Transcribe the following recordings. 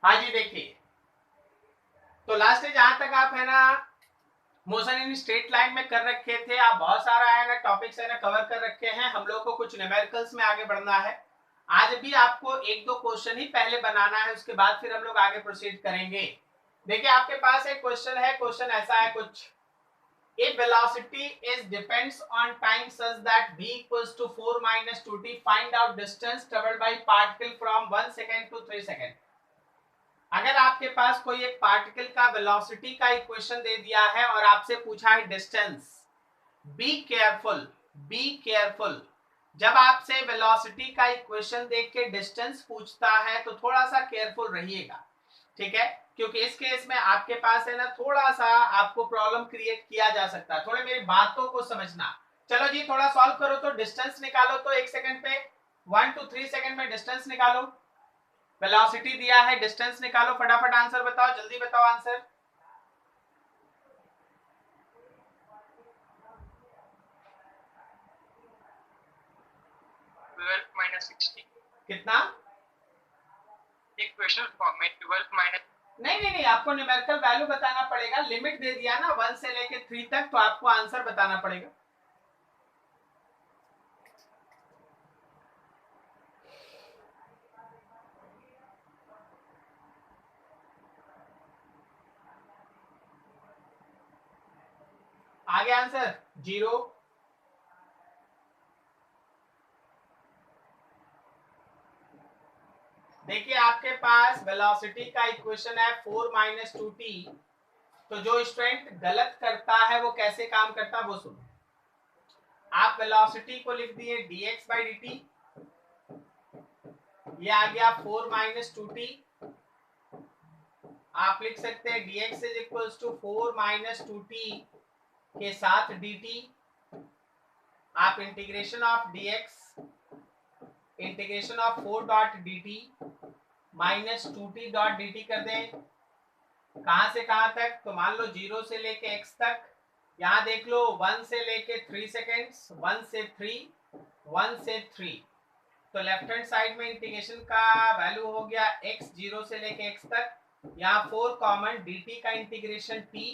हाँ जी देखिए, तो लास्ट जहां तक आप है ना मोशन इन स्ट्रेट लाइन में कर रखे थे, आप बहुत सारा है ना टॉपिक्स है ना कवर कर रखे हैं। हम लोग को कुछ न्यूमेरिकल्स में आगे बढ़ना है। आज भी आपको एक दो क्वेश्चन ही पहले बनाना है, उसके बाद फिर हम लोग आगे प्रोसीड करेंगे। देखिए आपके पास एक क्वेश्चन है, क्वेश्चन ऐसा है कुछ, if velocity is depends on time such that v equals to 4 minus 2t, find out distance traveled by particle from 1 second to 3 second। अगर आपके पास कोई एक पार्टिकल का वेलोसिटी का इक्वेशन दे दिया है और आपसे पूछा है distance, be careful, be careful. जब आपसे वेलोसिटी का इक्वेशन देख के डिस्टेंस पूछता है तो थोड़ा सा केयरफुल रहिएगा, ठीक है, क्योंकि इस केस में आपके पास है ना थोड़ा सा आपको प्रॉब्लम क्रिएट किया जा सकता है। थोड़े मेरी बातों को समझना। चलो जी थोड़ा सॉल्व करो तो डिस्टेंस निकालो, तो 1 सेकंड पे 1 to 3 सेकंड में डिस्टेंस निकालो। वेलोसिटी दिया है, डिस्टेंस निकालो, फटाफट आंसर बताओ, जल्दी बताओ आंसर। कितना? इक्वेशन फॉर्म में 12 माइनस, नहीं नहीं नहीं, आपको न्यूमेरिकल वैल्यू बताना पड़ेगा। लिमिट दे दिया ना 1 से लेके 3 तक, तो आपको आंसर बताना पड़ेगा। आगे आंसर 0। देखिए आपके पास वेलोसिटी का इक्वेशन है 4 माइनस 2t। तो जो स्टूडेंट गलत करता है वो कैसे काम करता है वो सुनो। आप वेलोसिटी को लिख दिए dx बाई dt, ये आ गया 4 माइनस 2t। आप लिख सकते हैं dx is equals to 4 minus 2t के साथ dt। आप integration of dx, integration of 4 dot dt minus 2t dot dt कर दें। कहां से कहां तक? तो मान लो 0 से लेके x तक। यहां देख लो 1 से लेके 3 सेकेंड्स, 1 से 3, 1 से 3। तो लेफ्ट हैंड साइड में इंटीग्रेशन का वैल्यू हो गया x 0 से लेके x तक। यहाँ 4 कॉमन, dt का इंटीग्रेशन t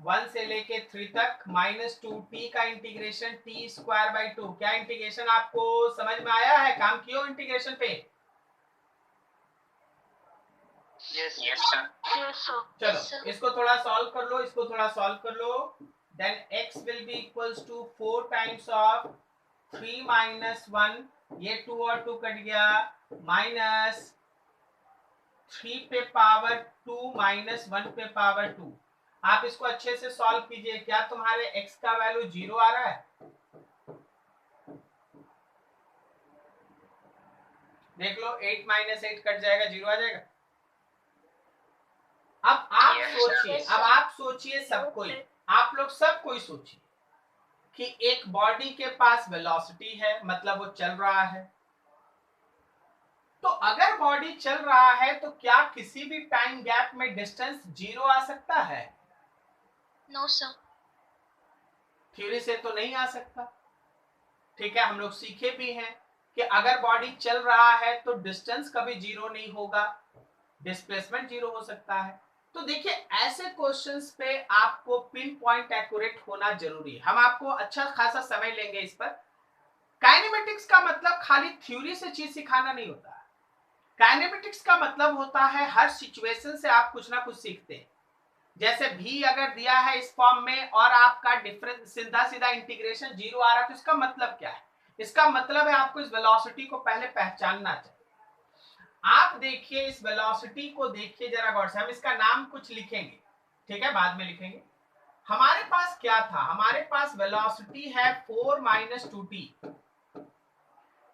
1 से लेके 3 तक माइनस 2t का इंटीग्रेशन t स्क्वायर बाई 2। क्या इंटीग्रेशन आपको समझ में आया है? काम कियो इंटीग्रेशन पे? चलो इसको थोड़ा सॉल्व कर लो, इसको थोड़ा सॉल्व कर लो। Then x will be equals to 4 times of 3 minus 1, ये 2 और 2 कट गया, माइनस 3 पे पावर 2 माइनस 1 पे पावर 2। आप इसको अच्छे से सॉल्व कीजिए। क्या तुम्हारे x का वैल्यू 0 आ रहा है? देख लो 8 माइनस 8 कट जाएगा, 0 आ जाएगा। अब आप सोचिए, अब आप सोचिए सब कोई, आप लोग सब कोई सोचिए कि एक बॉडी के पास वेलोसिटी है, मतलब वो चल रहा है। तो अगर बॉडी चल रहा है तो क्या किसी भी टाइम गैप में डिस्टेंस 0 आ सकता है? नो सर, थ्योरी से तो नहीं आ सकता। ठीक है, हम लोग सीखे भी हैं कि अगर बॉडी चल रहा है तो डिस्टेंस कभी 0 नहीं होगा, डिस्प्लेसमेंट 0 हो सकता है। तो देखिए ऐसे क्वेश्चंस पे आपको पिन पॉइंट एक्यूरेट होना जरूरी है। हम आपको अच्छा खासा समय लेंगे इस पर। काइनेमेटिक्स का मतलब खाली थ्योरी से चीज सिखाना नहीं होता है। काइनेमेटिक्स का मतलब होता है हर सिचुएशन से आप कुछ ना कुछ सीखते हैं। जैसे भी अगर दिया है इस फॉर्म में और आपका डिफरेंस सीधा सीधा इंटीग्रेशन 0 आ रहा है तो इसका मतलब क्या है? इसका मतलब है आपको इस वेलोसिटी को पहले पहचानना चाहिए। आप देखिए इस वेलोसिटी को, देखिए जरा गौर से। हम इसका नाम कुछ लिखेंगे, ठीक है, बाद में लिखेंगे। हमारे पास क्या था? हमारे पास वेलोसिटी है 4 माइनस 2t।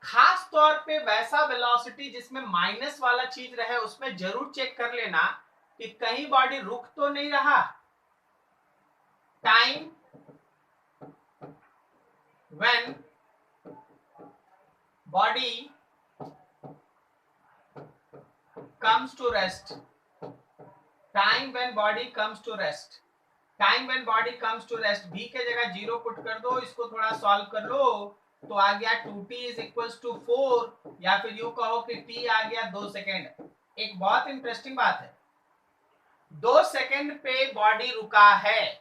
खास तौर पे वैसा वेलोसिटी जिसमें माइनस वाला चीज रहे उसमें जरूर चेक कर लेना कि कहीं बॉडी रुक तो नहीं रहा। Time when body comes to rest, time when body comes to rest, time when body comes to rest. v के जगह 0 पुट कर दो, इसको थोड़ा सॉल्व कर लो तो आ गया 2t इज इक्वल्स टू 4, या फिर यू कहो कि t आ गया 2 सेकेंड। एक बहुत इंटरेस्टिंग बात है, 2 सेकंड पे बॉडी रुका है,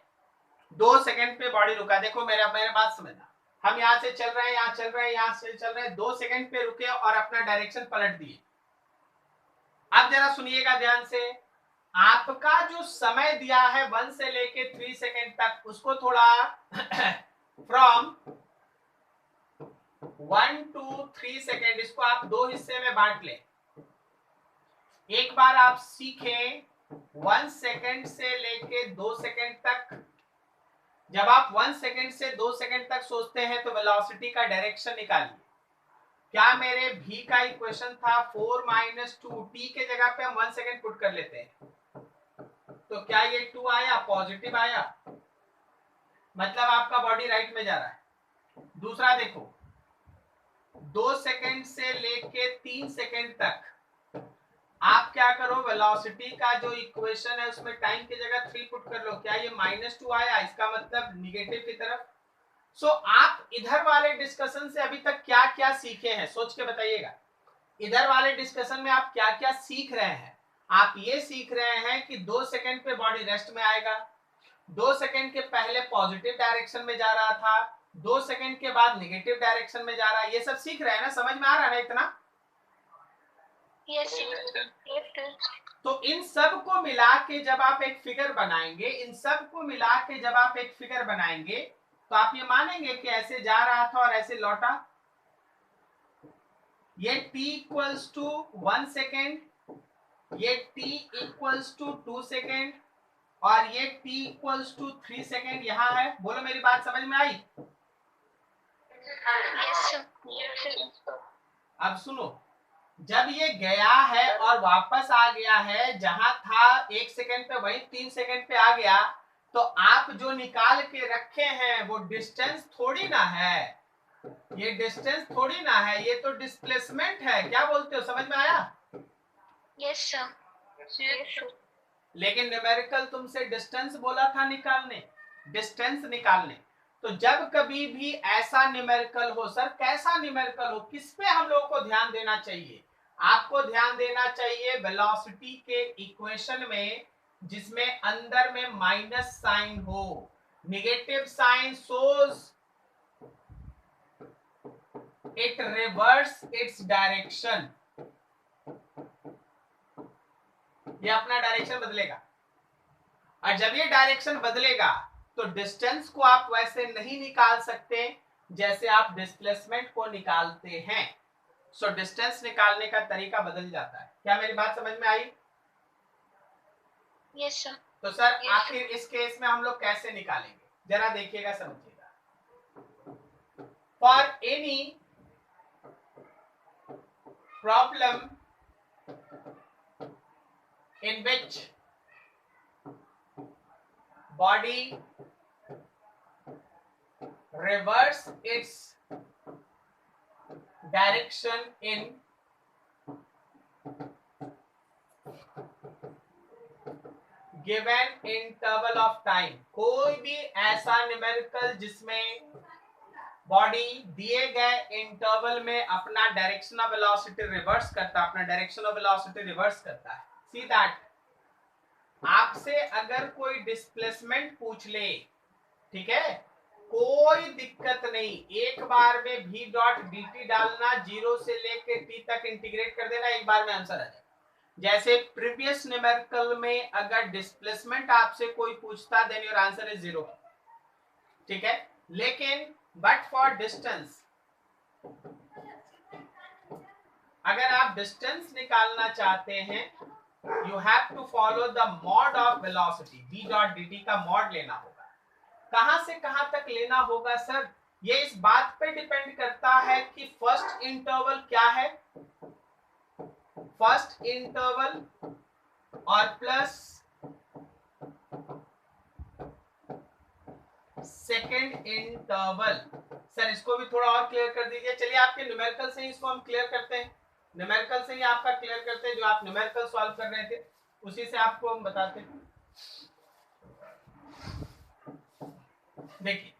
2 सेकंड पे बॉडी रुका। देखो मेरा बात समझना, हम यहाँ से चल रहे हैं, यहाँ चल रहे हैं, यहाँ से चल रहे हैं, 2 सेकंड पे रुके और अपना डायरेक्शन पलट दिए। अब जरा सुनिएगा ध्यान से, आपका जो समय दिया है 1 से लेके 3 सेकंड तक, उसको थोड़ा फ्रॉम 1 to 3 सेकंड, इसको आप 2 हिस्से में बांट लें। एक बार आप सीखें 1 सेकंड से लेके 2 सेकंड तक, जब आप 1 सेकंड से 2 सेकंड तक सोचते हैं तो वेलोसिटी का डायरेक्शन निकालिए। क्या मेरे v का इक्वेशन था 4 - 2, t के जगह पे हम 1 सेकंड पुट कर लेते हैं, तो क्या ये 2 आया, पॉजिटिव आया, मतलब आपका बॉडी राइट में जा रहा है। दूसरा देखो, 2 सेकंड से लेके 3 सेकंड तक आप क्या करो, वेलोसिटी का जो इक्वेशन है उसमें टाइम की जगह 3 पुट कर लो। क्या ये -2 आया, इसका मतलब निगेटिव की तरफ। सो आप इधर वाले डिस्कशन से अभी तक क्या क्या सीखे हैं, सोच के बताइएगा। इधर वाले डिस्कशन में आप क्या क्या सीख रहे हैं। आप ये सीख रहे हैं कि 2 सेकंड पे बॉडी रेस्ट में आएगा, 2 सेकंड के पहले पॉजिटिव डायरेक्शन में जा रहा था, 2 सेकंड के बाद नेगेटिव डायरेक्शन में जा रहा है। ये सब सीख रहे हैं ना, समझ में आ रहा है ना इतना? Yes, sir. तो इन सब को मिला के जब आप एक फिगर बनाएंगे, इन सब को मिला के जब आप एक फिगर बनाएंगे, तो आप ये मानेंगे कि ऐसे जा रहा था और ऐसे लौटा। ये t इक्वल्स टू 1 सेकेंड, ये t इक्वल्स टू 2 सेकेंड, और ये t इक्वल्स टू 3 सेकेंड यहाँ है। बोलो मेरी बात समझ में आई? Yes, sir. अब सुनो, जब ये गया है और वापस आ गया है, जहां था 1 सेकंड पे वही 3 सेकंड पे आ गया, तो आप जो निकाल के रखे हैं वो डिस्टेंस थोड़ी ना है, ये डिस्टेंस थोड़ी ना है, ये तो डिस्प्लेसमेंट है। क्या बोलते हो, समझ में आया? Yes, sir. Yes, sir. लेकिन न्यूमेरिकल तुमसे डिस्टेंस बोला था निकालने, डिस्टेंस निकालने। तो जब कभी भी ऐसा न्यूमेरिकल हो, सर कैसा न्यूमेरिकल हो, किस पे हम लोगों को ध्यान देना चाहिए? आपको ध्यान देना चाहिए वेलोसिटी के इक्वेशन में जिसमें अंदर में माइनस साइन हो। Negative sign shows it reverse its direction, ये अपना डायरेक्शन बदलेगा। और जब ये डायरेक्शन बदलेगा तो डिस्टेंस को आप वैसे नहीं निकाल सकते जैसे आप डिस्प्लेसमेंट को निकालते हैं। सो डिस्टेंस निकालने का तरीका बदल जाता है। क्या मेरी बात समझ में आई? Yes, sir. तो सर आखिर इस केस में हम लोग कैसे निकालेंगे, जरा देखिएगा, समझिएगा। For any problem in which body reverse its direction in given interval of time, कोई भी ऐसा न्यूमेरिकल जिसमें बॉडी दिए गए इंटरवल में अपना डायरेक्शन ऑफ वेलोसिटी रिवर्स करता है, अपना डायरेक्शन ऑफ वेलोसिटी रिवर्स करता है। सी दैट, आपसे अगर कोई डिस्प्लेसमेंट पूछ ले, ठीक है, कोई दिक्कत नहीं, एक बार में v डॉट dt डालना, 0 से लेके t तक इंटीग्रेट कर देना, एक बार में आंसर आ जाएगा। जैसे प्रीवियस न्यूमेरिकल में अगर डिस्प्लेसमेंट आपसे कोई पूछता देन योर आंसर इज 0, ठीक है। लेकिन बट फॉर डिस्टेंस, अगर आप डिस्टेंस निकालना चाहते हैं, you have to follow the mod of velocity, v dot dt का मॉड लेना होगा। कहां से कहां तक लेना होगा सर? ये इस बात पे डिपेंड करता है कि फर्स्ट इंटरवल क्या है, फर्स्ट इंटरवल और प्लस सेकेंड इंटरवल। सर इसको भी थोड़ा और क्लियर कर दीजिए। चलिए आपके न्यूमेरिकल से ही इसको हम क्लियर करते हैं, न्यूमेरिकल से ही आपका क्लियर करते हैं, जो आप न्यूमेरिकल सॉल्व कर रहे थे उसी से आपको हम बताते हैं। देखिए,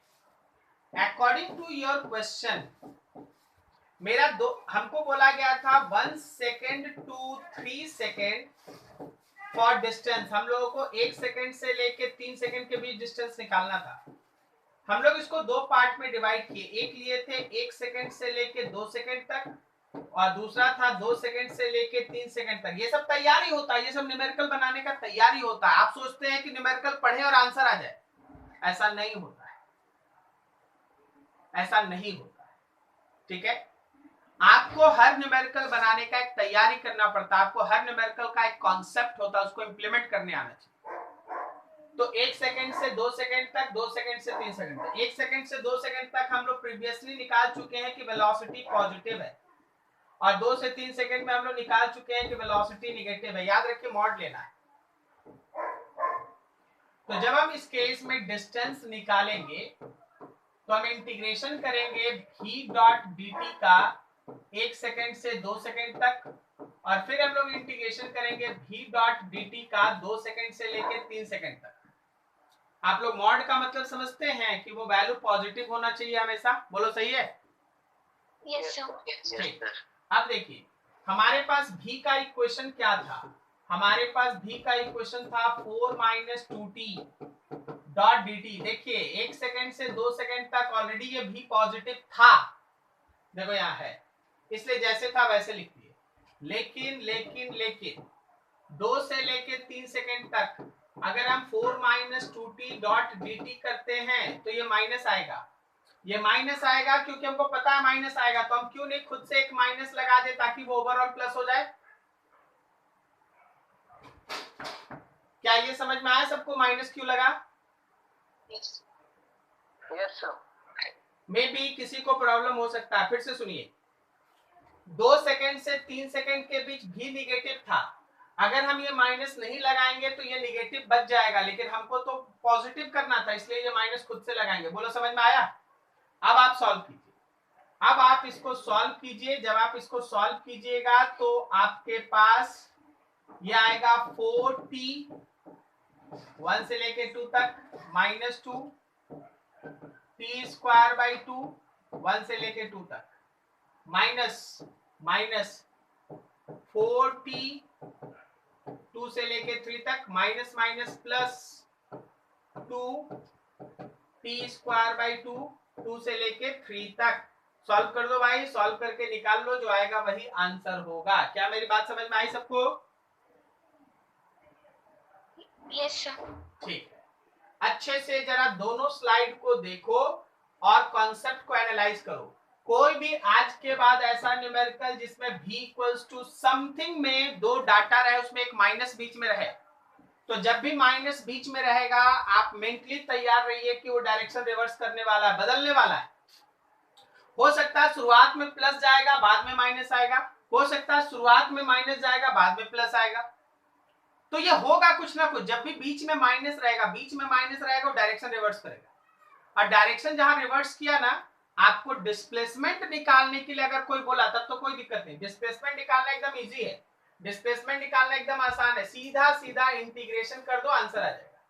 अकॉर्डिंग टू योर क्वेश्चन, मेरा हमको बोला गया था 1 second to 3 second for distance. हम लोगों को 1 सेकेंड से लेके 3 सेकेंड के बीच डिस्टेंस निकालना था। हम लोग इसको दो पार्ट में डिवाइड किए, एक लिए थे 1 सेकेंड से लेके 2 सेकेंड तक और दूसरा था 2 सेकेंड से लेके 3 सेकेंड तक। ये सब तैयारी होता है, ये सब न्यूमेरिकल बनाने का तैयारी होता है। आप सोचते हैं कि न्यूमेरिकल पढ़े और आंसर आ जाए, ऐसा नहीं होता है, ऐसा नहीं होता है। ठीक है, आपको हर न्यूमेरिकल बनाने का एक तैयारी करना पड़ता है, आपको हर न्यूमेरिकल का एक कॉन्सेप्ट होता है, उसको इंप्लीमेंट करने आना चाहिए। तो 1 सेकेंड से 2 सेकेंड तक, 2 सेकेंड से 3 सेकेंड तक, 1 सेकेंड से 2 सेकेंड तक हम लोग प्रीवियसली निकाल चुके हैं कि वेलोसिटी पॉजिटिव है, और 2 से 3 सेकेंड में हम लोग निकाल चुके हैं कि वेलोसिटी नेगेटिव है। याद रखिए मॉड लेना है। तो जब हम इस केस में डिस्टेंस निकालेंगे तो हम इंटीग्रेशन करेंगे v डॉट dt का 1 सेकेंड से 2 सेकेंड तक, और फिर हम लोग इंटीग्रेशन करेंगे v डॉट dt का 2 सेकेंड से लेकर 3 सेकेंड तक। आप लोग मॉड का मतलब समझते हैं कि वो वैल्यू पॉजिटिव होना चाहिए हमेशा, बोलो सही है? Yes sir. अब देखिए हमारे पास v का इक्वेशन क्या था, हमारे पास v का इक्वेशन था 4 - 2t डॉट dt। देखिए 1 सेकेंड से 2 सेकेंड तक ऑलरेडी ये v पॉजिटिव था, देखो यहाँ है, इसलिए जैसे था वैसे लिख दिए। लेकिन लेकिन लेकिन 2 से लेके 3 सेकेंड तक अगर हम 4 - 2t डॉट dt करते हैं तो ये माइनस आएगा, ये माइनस आएगा क्योंकि हमको पता है माइनस आएगा, तो हम क्यों नहीं खुद से एक माइनस लगा दे ताकि वो ओवरऑल प्लस हो जाए। क्या ये समझ में आया सबको माइनस क्यों लगा? Yes sir. मे बी किसी को प्रॉब्लम हो सकता है, फिर से सुनिए। 2 सेकेंड से 3 सेकेंड के बीच भी निगेटिव था, अगर हम ये माइनस नहीं लगाएंगे तो ये निगेटिव बच जाएगा, लेकिन हमको तो पॉजिटिव करना था, इसलिए ये माइनस खुद से लगाएंगे। बोलो समझ में आया? अब आप सॉल्व कीजिए, अब आप इसको सॉल्व कीजिए। जब आप इसको सॉल्व कीजिएगा तो आपके पास ये आएगा 4t 1 से लेके 2 तक -2 t स्क्वायर बाई 2 1 से लेके 2 तक माइनस 4t 2 से लेके 3 तक minus minus plus 2 t square by 2 2 से लेके 3 तक। सॉल्व कर दो भाई, सॉल्व करके निकाल लो, जो आएगा वही आंसर होगा। क्या मेरी बात समझ में आई सबको? Yes sir. ठीक है, अच्छे से जरा दोनों स्लाइड को देखो और कॉन्सेप्ट को एनालाइज करो। कोई भी आज के बाद ऐसा न्यूमेरिकल जिसमें v इक्वल्स टू समथिंग में दो डाटा रहे, उसमें एक माइनस बीच में रहे, तो जब भी माइनस बीच में रहेगा आप मेंटली तैयार रहिए कि वो डायरेक्शन रिवर्स करने वाला है, बदलने वाला है। हो सकता है शुरुआत में प्लस जाएगा बाद में माइनस आएगा, हो सकता है शुरुआत में माइनस जाएगा बाद में प्लस आएगा, तो ये होगा कुछ ना कुछ। जब भी बीच में माइनस रहेगा, बीच में माइनस रहेगा, वो डायरेक्शन रिवर्स करेगा, और डायरेक्शन जहां रिवर्स किया ना, आपको डिस्प्लेसमेंट निकालने के लिए अगर कोई बोला तब तो कोई दिक्कत नहीं, डिस्प्लेसमेंट निकालना एकदम इजी है, डिस्प्लेसमेंट निकालना एकदम आसान है, सीधा सीधा इंटीग्रेशन कर दो आंसर आ जाएगा।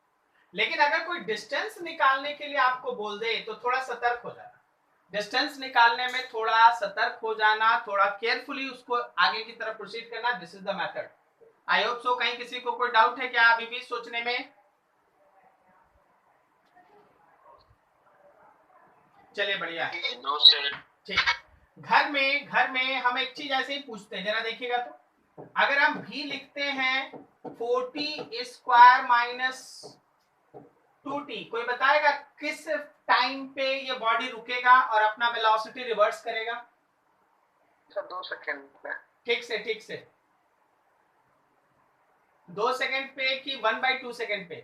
लेकिन अगर कोई डिस्टेंस निकालने के लिए आपको बोल दे तो थोड़ा सतर्क हो जाना, डिस्टेंस निकालने में थोड़ा सतर्क हो जाना, थोड़ा केयरफुली उसको आगे की तरफ प्रोसीड करना। This is the method. I hope सो। कहीं किसी को कोई डाउट है क्या अभी भी सोचने में? चलिए बढ़िया है। ठीक, घर में हम एक चीज ऐसे ही पूछते हैं, जरा देखिएगा तो अगर हम v लिखते हैं 40 स्क्वायर माइनस 2t, कोई बताएगा किस टाइम पे ये बॉडी रुकेगा और अपना वेलोसिटी रिवर्स करेगा? सर 2 सेकंड में। ठीक से 2 सेकंड पे कि 1/2 सेकंड पे?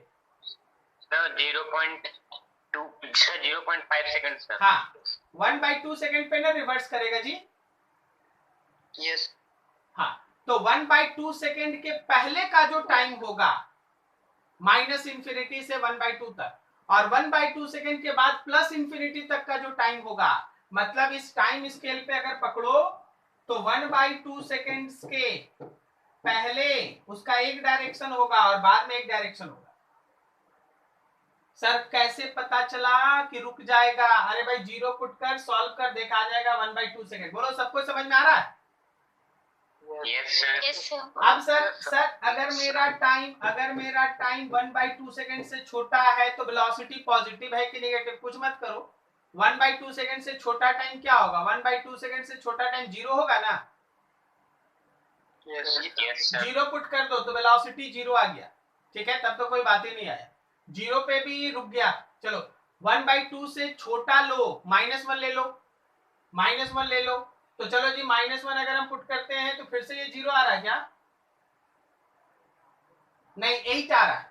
Sir 0.5 second sir. हाँ, 1/2 सेकंड पे ना रिवर्स करेगा जी। यस। हाँ, तो 1/2 सेकंड के पहले का जो टाइम होगा माइनस इंफिनिटी से 1/2 तक, और 1/2 सेकंड के बाद प्लस इंफिनिटी तक का जो टाइम होगा, मतलब इस टाइम स्केल पे अगर पकड़ो तो 1/2 सेकंड्स के पहले उसका एक डायरेक्शन होगा और बाद में एक डायरेक्शन होगा। सर कैसे पता चला कि रुक जाएगा? अरे भाई 0 पुट कर सॉल्व कर, देखा जाएगा 1/2 सेकेंड। बोलो सबको समझ में आ रहा है? Yes sir. अब सर अगर मेरा टाइम 1/2 सेकेंड से छोटा है तो वेलोसिटी पॉजिटिव है कि नेगेटिव? कुछ मत करो, 1/2 सेकेंड से छोटा टाइम क्या होगा? 1/2 सेकेंड से छोटा टाइम 0 होगा ना? यस 0 पुट कर दो तो वेलोसिटी 0 आ गया, ठीक है, तब तो कोई बात ही नहीं आया। 0 पे भी रुक गया, चलो 1/2 से छोटा लो, -1 ले लो, -1 ले लो, तो चलो जी -1 अगर हम पुट करते हैं तो फिर से ये 0 आ रहा है क्या? नहीं 8 आ रहा है।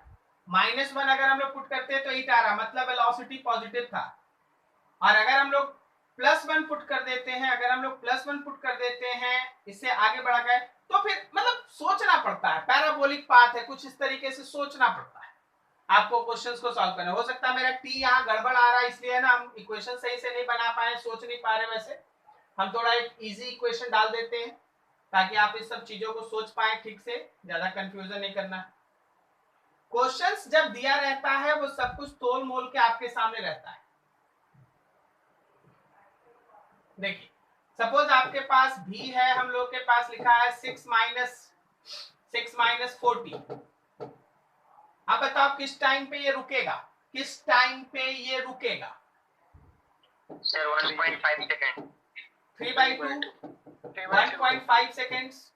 -1 अगर हम लोग पुट करते हैं तो 8 आ रहा, मतलब वेलोसिटी पॉजिटिव था। और अगर हम लोग +1 पुट कर देते हैं, अगर हम लोग +1 पुट कर देते हैं इससे आगे बढ़ा गए तो फिर मतलब सोचना पड़ता है, पैराबोलिक पाथ है, कुछ इस तरीके से सोचना पड़ता है आपको क्वेश्चंस को सॉल्व करना। हो सकता है मेरा टी यहाँ गड़बड़ आ रहा है इसलिए ना हम इक्वेशन सही से नहीं बना पाए, सोच नहीं पा रहे। वैसे हम थोड़ा एक इजी इक्वेशन डाल देते हैं ताकि आप इस सब चीजों को सोच पाए ठीक से, ज्यादा कंफ्यूजन नहीं करना। क्वेश्चंस जब दिया रहता है वो सब कुछ तोल मोल के आपके सामने रहता है। देखिए सपोज आपके पास भी है, हम लोग के पास लिखा है 6 माइनस 40। अब बताओ किस टाइम पे ये रुकेगा? किस टाइम पे ये रुकेगा? Sir 1.5 second. 3/2 1.5 सेकेंड्स।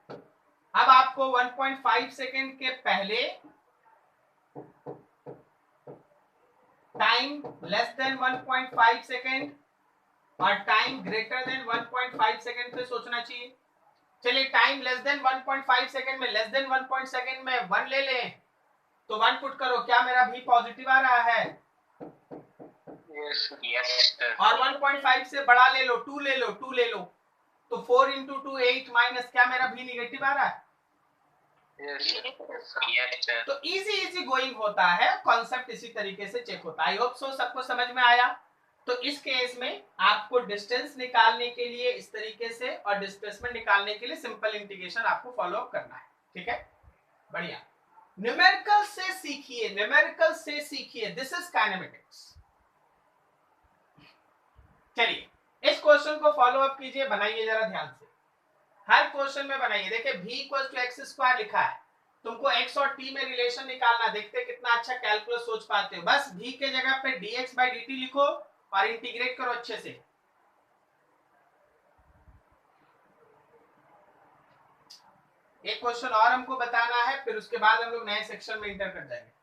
अब आपको 1.5 सेकेंड के पहले टाइम लेस देन 1.5 सेकेंड और टाइम ग्रेटर देन 1.5 सेकेंड पे सोचना चाहिए। चलिए टाइम लेस देन 1.5 सेकेंड में, लेस देन 1 सेकेंड में 1 ले लें तो 1 पुट करो, क्या मेरा भी पॉजिटिव आ रहा है? यस और 1.5 से बड़ा ले लो, 2 ले लो, 2 ले लो, तो 4 × 2 8 माइनस, क्या मेरा भी निगेटिव आ रहा है? यस तो इजी गोइंग होता है, कॉन्सेप्ट इसी तरीके से चेक होता है। आई होप सो सबको समझ में आया। तो इस केस में आपको डिस्टेंस निकालने के लिए इस तरीके से और डिस्प्लेसमेंट निकालने के लिए सिंपल इंटीग्रेशन आपको फॉलो अप करना है, ठीक है, बढ़िया। न्यूमेरिकल से सीखिए, न्यूमेरिकल से सीखिए, दिस इज काइनेमेटिक्स। चलिए इस क्वेश्चन को फॉलो अप कीजिए, बनाइए जरा ध्यान से, हर क्वेश्चन में बनाइए। देखिए v = x² लिखा है, तुमको x और t में रिलेशन निकालना, देखते कितना अच्छा कैलकुलस सोच पाते हो। बस v के जगह पे dx/dt लिखो और इंटीग्रेट करो अच्छे से। एक क्वेश्चन और हमको बताना है, फिर उसके बाद हम लोग नए सेक्शन में इंटर कर जाएंगे।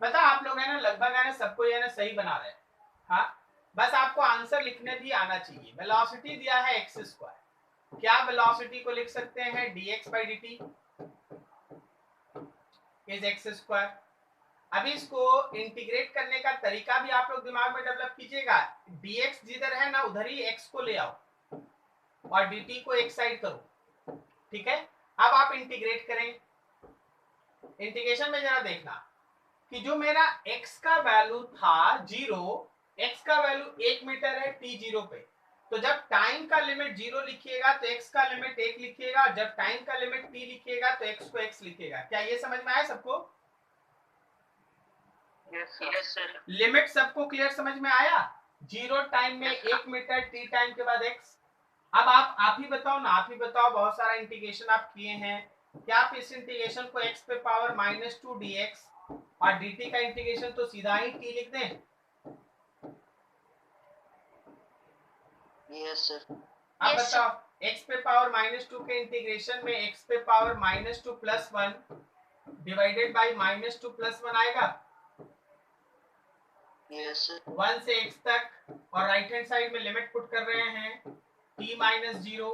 पता आप लोग है ना, लगभग है ना सबको ये ना सही बना रहे हैं। हाँ बस आपको आंसर लिखने भी आना चाहिए। वेलोसिटी दिया है x², क्या वेलोसिटी को लिख सकते हैं dx/dt इज x²। अभी इसको इंटीग्रेट करने का तरीका भी आप लोग दिमाग में डेवलप कीजिएगा। dx जिधर है ना उधर ही x को ले आओ और dt को एक साइड करो, ठीक है। अब आप इंटीग्रेट करें। इंटीग्रेशन में जरा देखना कि जो मेरा x का वैल्यू था 0, x का वैल्यू 1 मीटर है t0 पे, तो जब टाइम का लिमिट 0 लिखिएगा तो x का लिमिट 1 लिखिएगा, और जब टाइम का लिमिट t लिखिएगा तो x को x लिखिएगा। क्या ये समझ में आया सबको? Yes sir. लिमिट सबको क्लियर समझ में आया? 0 टाइम में 1 मीटर, t टाइम के बाद x। अब आप ही बताओ ना, आप ही बताओ, बहुत सारा इंटीग्रेशन आप किए हैं, क्या आप इस इंटीग्रेशन को x पे पावर -2 dx और dt का इंटीग्रेशन तो सीधा ही t लिख दें? Yes sir. अब बताओ x पे पावर -2 के इंटीग्रेशन में x पे पावर -2 + 1 डिवाइडेड बाय -2 + 1 आएगा। Yes sir. 1 से x तक, और राइट हैंड साइड में लिमिट पुट कर रहे हैं t - 0,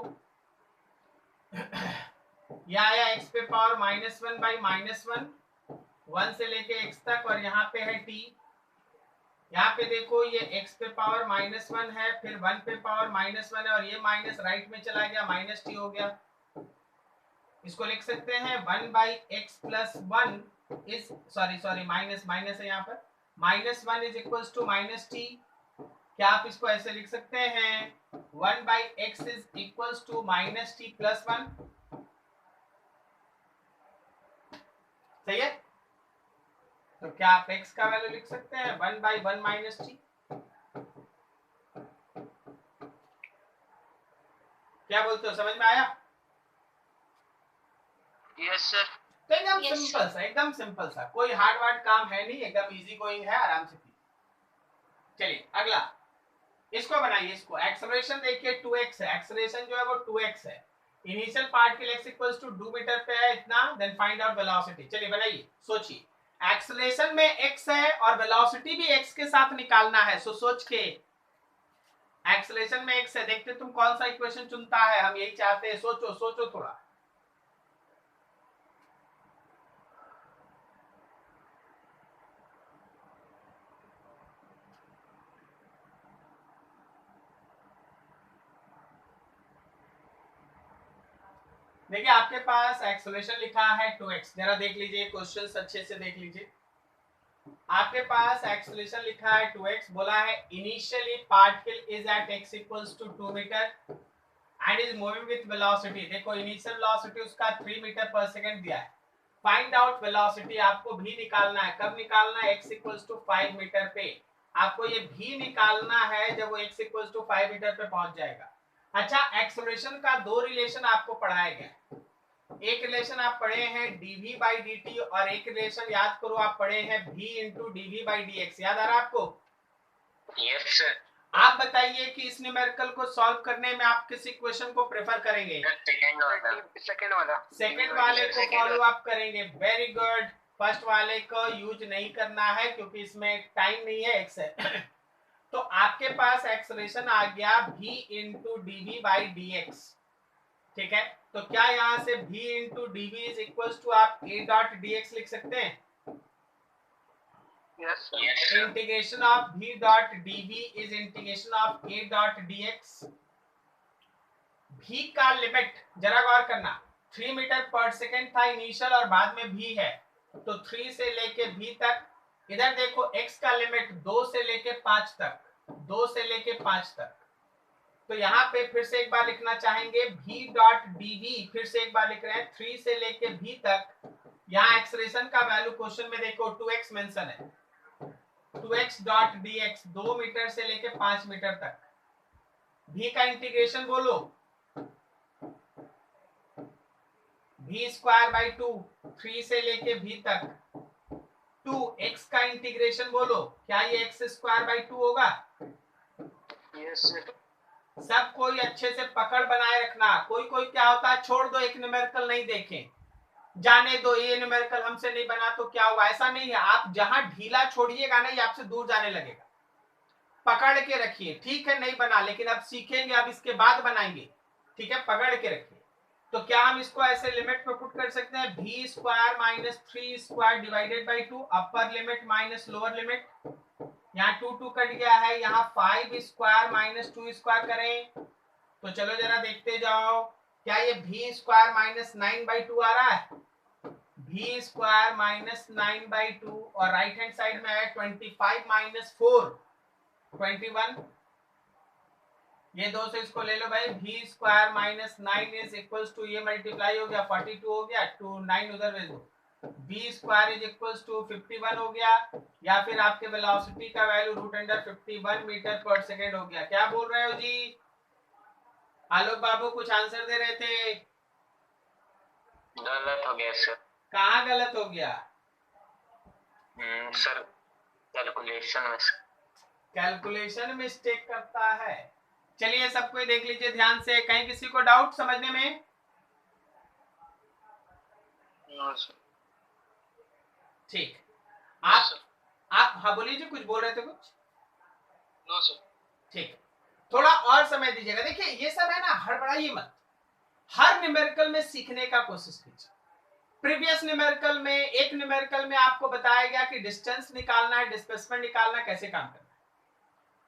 यह आया x पे पावर -1/-1, 1 से लेके x तक, और यहाँ पे है t। यहाँ पे देखो ये x पे पावर -1 है, फिर 1 पे पावर -1 है, और ये माइनस राइट में चला गया, -t हो गया। इसको लिख सकते हैं 1/x + 1 इज सॉरी माइनस है यहाँ पर, -1 इज इक्वल्स टू -t। क्या आप इसको ऐसे लिख सकते हैं 1/x is equals to -t + 1? सही है। तो क्या आप x का वैल्यू लिख सकते हैं 1/1 माइनस t? क्या बोलते हो, समझ में आया? Yes sir. तो एकदम सिंपल सा, एकदम सिंपल सा, कोई हार्ड वार्ड काम है नहीं, एकदम इजी गोइंग है, आराम से कीजिए। चलिए अगला, इसको बनाइए। इसको एक्सेलरेशन देखिए 2x है, एक्सेलरेशन जो है वो 2x है। इनिशियल पार्ट के लिए x इक्वल्स टू 2 मीटर पे है इतना, देन फाइंड आउट वेलोसिटी। चलिए बनाइए, सोचिए। एक्सेलरेशन में x है और वेलोसिटी भी x के साथ निकालना है। सो सोच के, एक्सेलरेशन में x है, देखते तुम कौन सा इक्वेशन चुनता है, हम यही चाहते हैं। सोचो सोचो थोड़ा। देखिए आपके पास एक्सेलरेशन लिखा है 2x, जरा देख लीजिए क्वेश्चंस अच्छे से देख लीजिए। आपके पास एक्सेलरेशन लिखा है 2x, बोला है initially particle is at x equals to 2 metre and is moving with velocity. देखो इनिशियल वेलोसिटी उसका 3 मीटर पर सेकंड दिया है। फाइंड आउट वेलोसिटी आपको भी निकालना है। कब निकालना है? x इक्वल्स टू 5 मीटर पे। आपको ये भी निकालना है जब वो x इक्वल्स टू 5 मीटर पे पहुंच जाएगा। अच्छा, एक्सेलरेशन का दो रिलेशन आपको पढ़ाया गया। एक रिलेशन आप पढ़े हैं dv by dt और एक रिलेशन याद करो आप पढ़े हैं v into dv by dx। याद आ रहा है आपको? Yes sir. आप बताइए कि इस न्यूमेरिकल को सॉल्व करने में आप किस इक्वेशन को प्रेफर करेंगे? सेकंड वाला। सेकंड वाले को फॉलो अप करेंगे। Very good. फर्स्ट वाले को यूज नहीं करना है क्योंकि इसमें टाइम नहीं है, x है। तो आपके पास एक्सेलरेशन आ गया v into dv by dx। ठीक है, तो क्या यहां से v into dv is equals to आप a dot dx लिख सकते हैं? Yes integration of v dot dv is integration of a dot dx। v का लिमिट जरा गौर करना, 3 मीटर पर सेकेंड था इनिशियल और बाद में v है, तो 3 से लेके v तक। इधर देखो x का लिमिट 2 से लेके 5 तक, 2 से लेके 5 तक। तो यहाँ पे फिर से एक बार लिखना चाहेंगे v डॉट dv, फिर से एक बार लिख रहे हैं 3 से लेके v तक। यहाँ एक्सेलरेशन का वैल्यू क्वेश्चन में देखो 2x मेंशन है, 2x डॉट dx 2 मीटर से लेके 5 मीटर तक। v का इंटीग्रेशन बोलो, v स्क्वायर बाई 2, 3 से लेके v तक। 2 x का इंटीग्रेशन बोलो, क्या ये x स्क्वायर बाई 2 होगा? Yes sir. सब कोई अच्छे से पकड़ बनाए रखना। कोई कोई क्या होता है, छोड़ दो, एक न्यूमेरिकल नहीं देखें, जाने दो, ये न्यूमेरिकल हमसे नहीं बना तो क्या हुआ, ऐसा नहीं है। आप जहां ढीला छोड़िएगा ना, ये आपसे दूर जाने लगेगा। पकड़ के रखिए, ठीक है नहीं बना, लेकिन अब सीखेंगे, अब इसके बाद बनाएंगे। ठीक है, पकड़ के रखिए। तो क्या हम इसको ऐसे लिमिट पे पुट कर सकते हैं, v square minus 3 square divided by 2, upper limit minus lower limit. यहाँ 2 2 कट गया है, यहाँ 5 स्क्वायर माइनस 2 स्क्वायर करें तो चलो जरा देखते जाओ, क्या ये v स्क्वायर माइनस 9/2 आ रहा है? v स्क्वायर माइनस 9/2 और राइट हैंड साइड में है 25 माइनस 4 21। ये दो से इसको ले लो भाई, v square minus 9 is equals to, ये मल्टीप्लाई हो गया 42 हो गया, 2 9 उधर भेज दो, v square is equals to 51 हो गया, या फिर आपके वेलोसिटी का वैल्यू रूट अंडर 51 मीटर पर सेकेंड हो गया। क्या बोल रहे हो जी? आलोक बाबू कुछ आंसर दे रहे थे। गलत हो गया सर। कहाँ गलत हो गया? सर कैलकुलेशन में। कैलकुलेशन मिस्टेक करता है। चलिए सबको देख लीजिए ध्यान से, कहीं किसी को डाउट समझने में? No sir. ठीक, आप हाँ बोलिए जी, कुछ बोल रहे थे कुछ? No sir. ठीक, थोड़ा और समय दीजिएगा। देखिए ये सब है ना, हड़बड़ाइए मत, हर न्यूमेरिकल में सीखने का कोशिश कीजिए। प्रीवियस न्यूमेरिकल में, एक न्यूमेरिकल में आपको बताया गया कि डिस्टेंस निकालना है, डिस्प्लेसमेंट निकालना, कैसे काम करना है।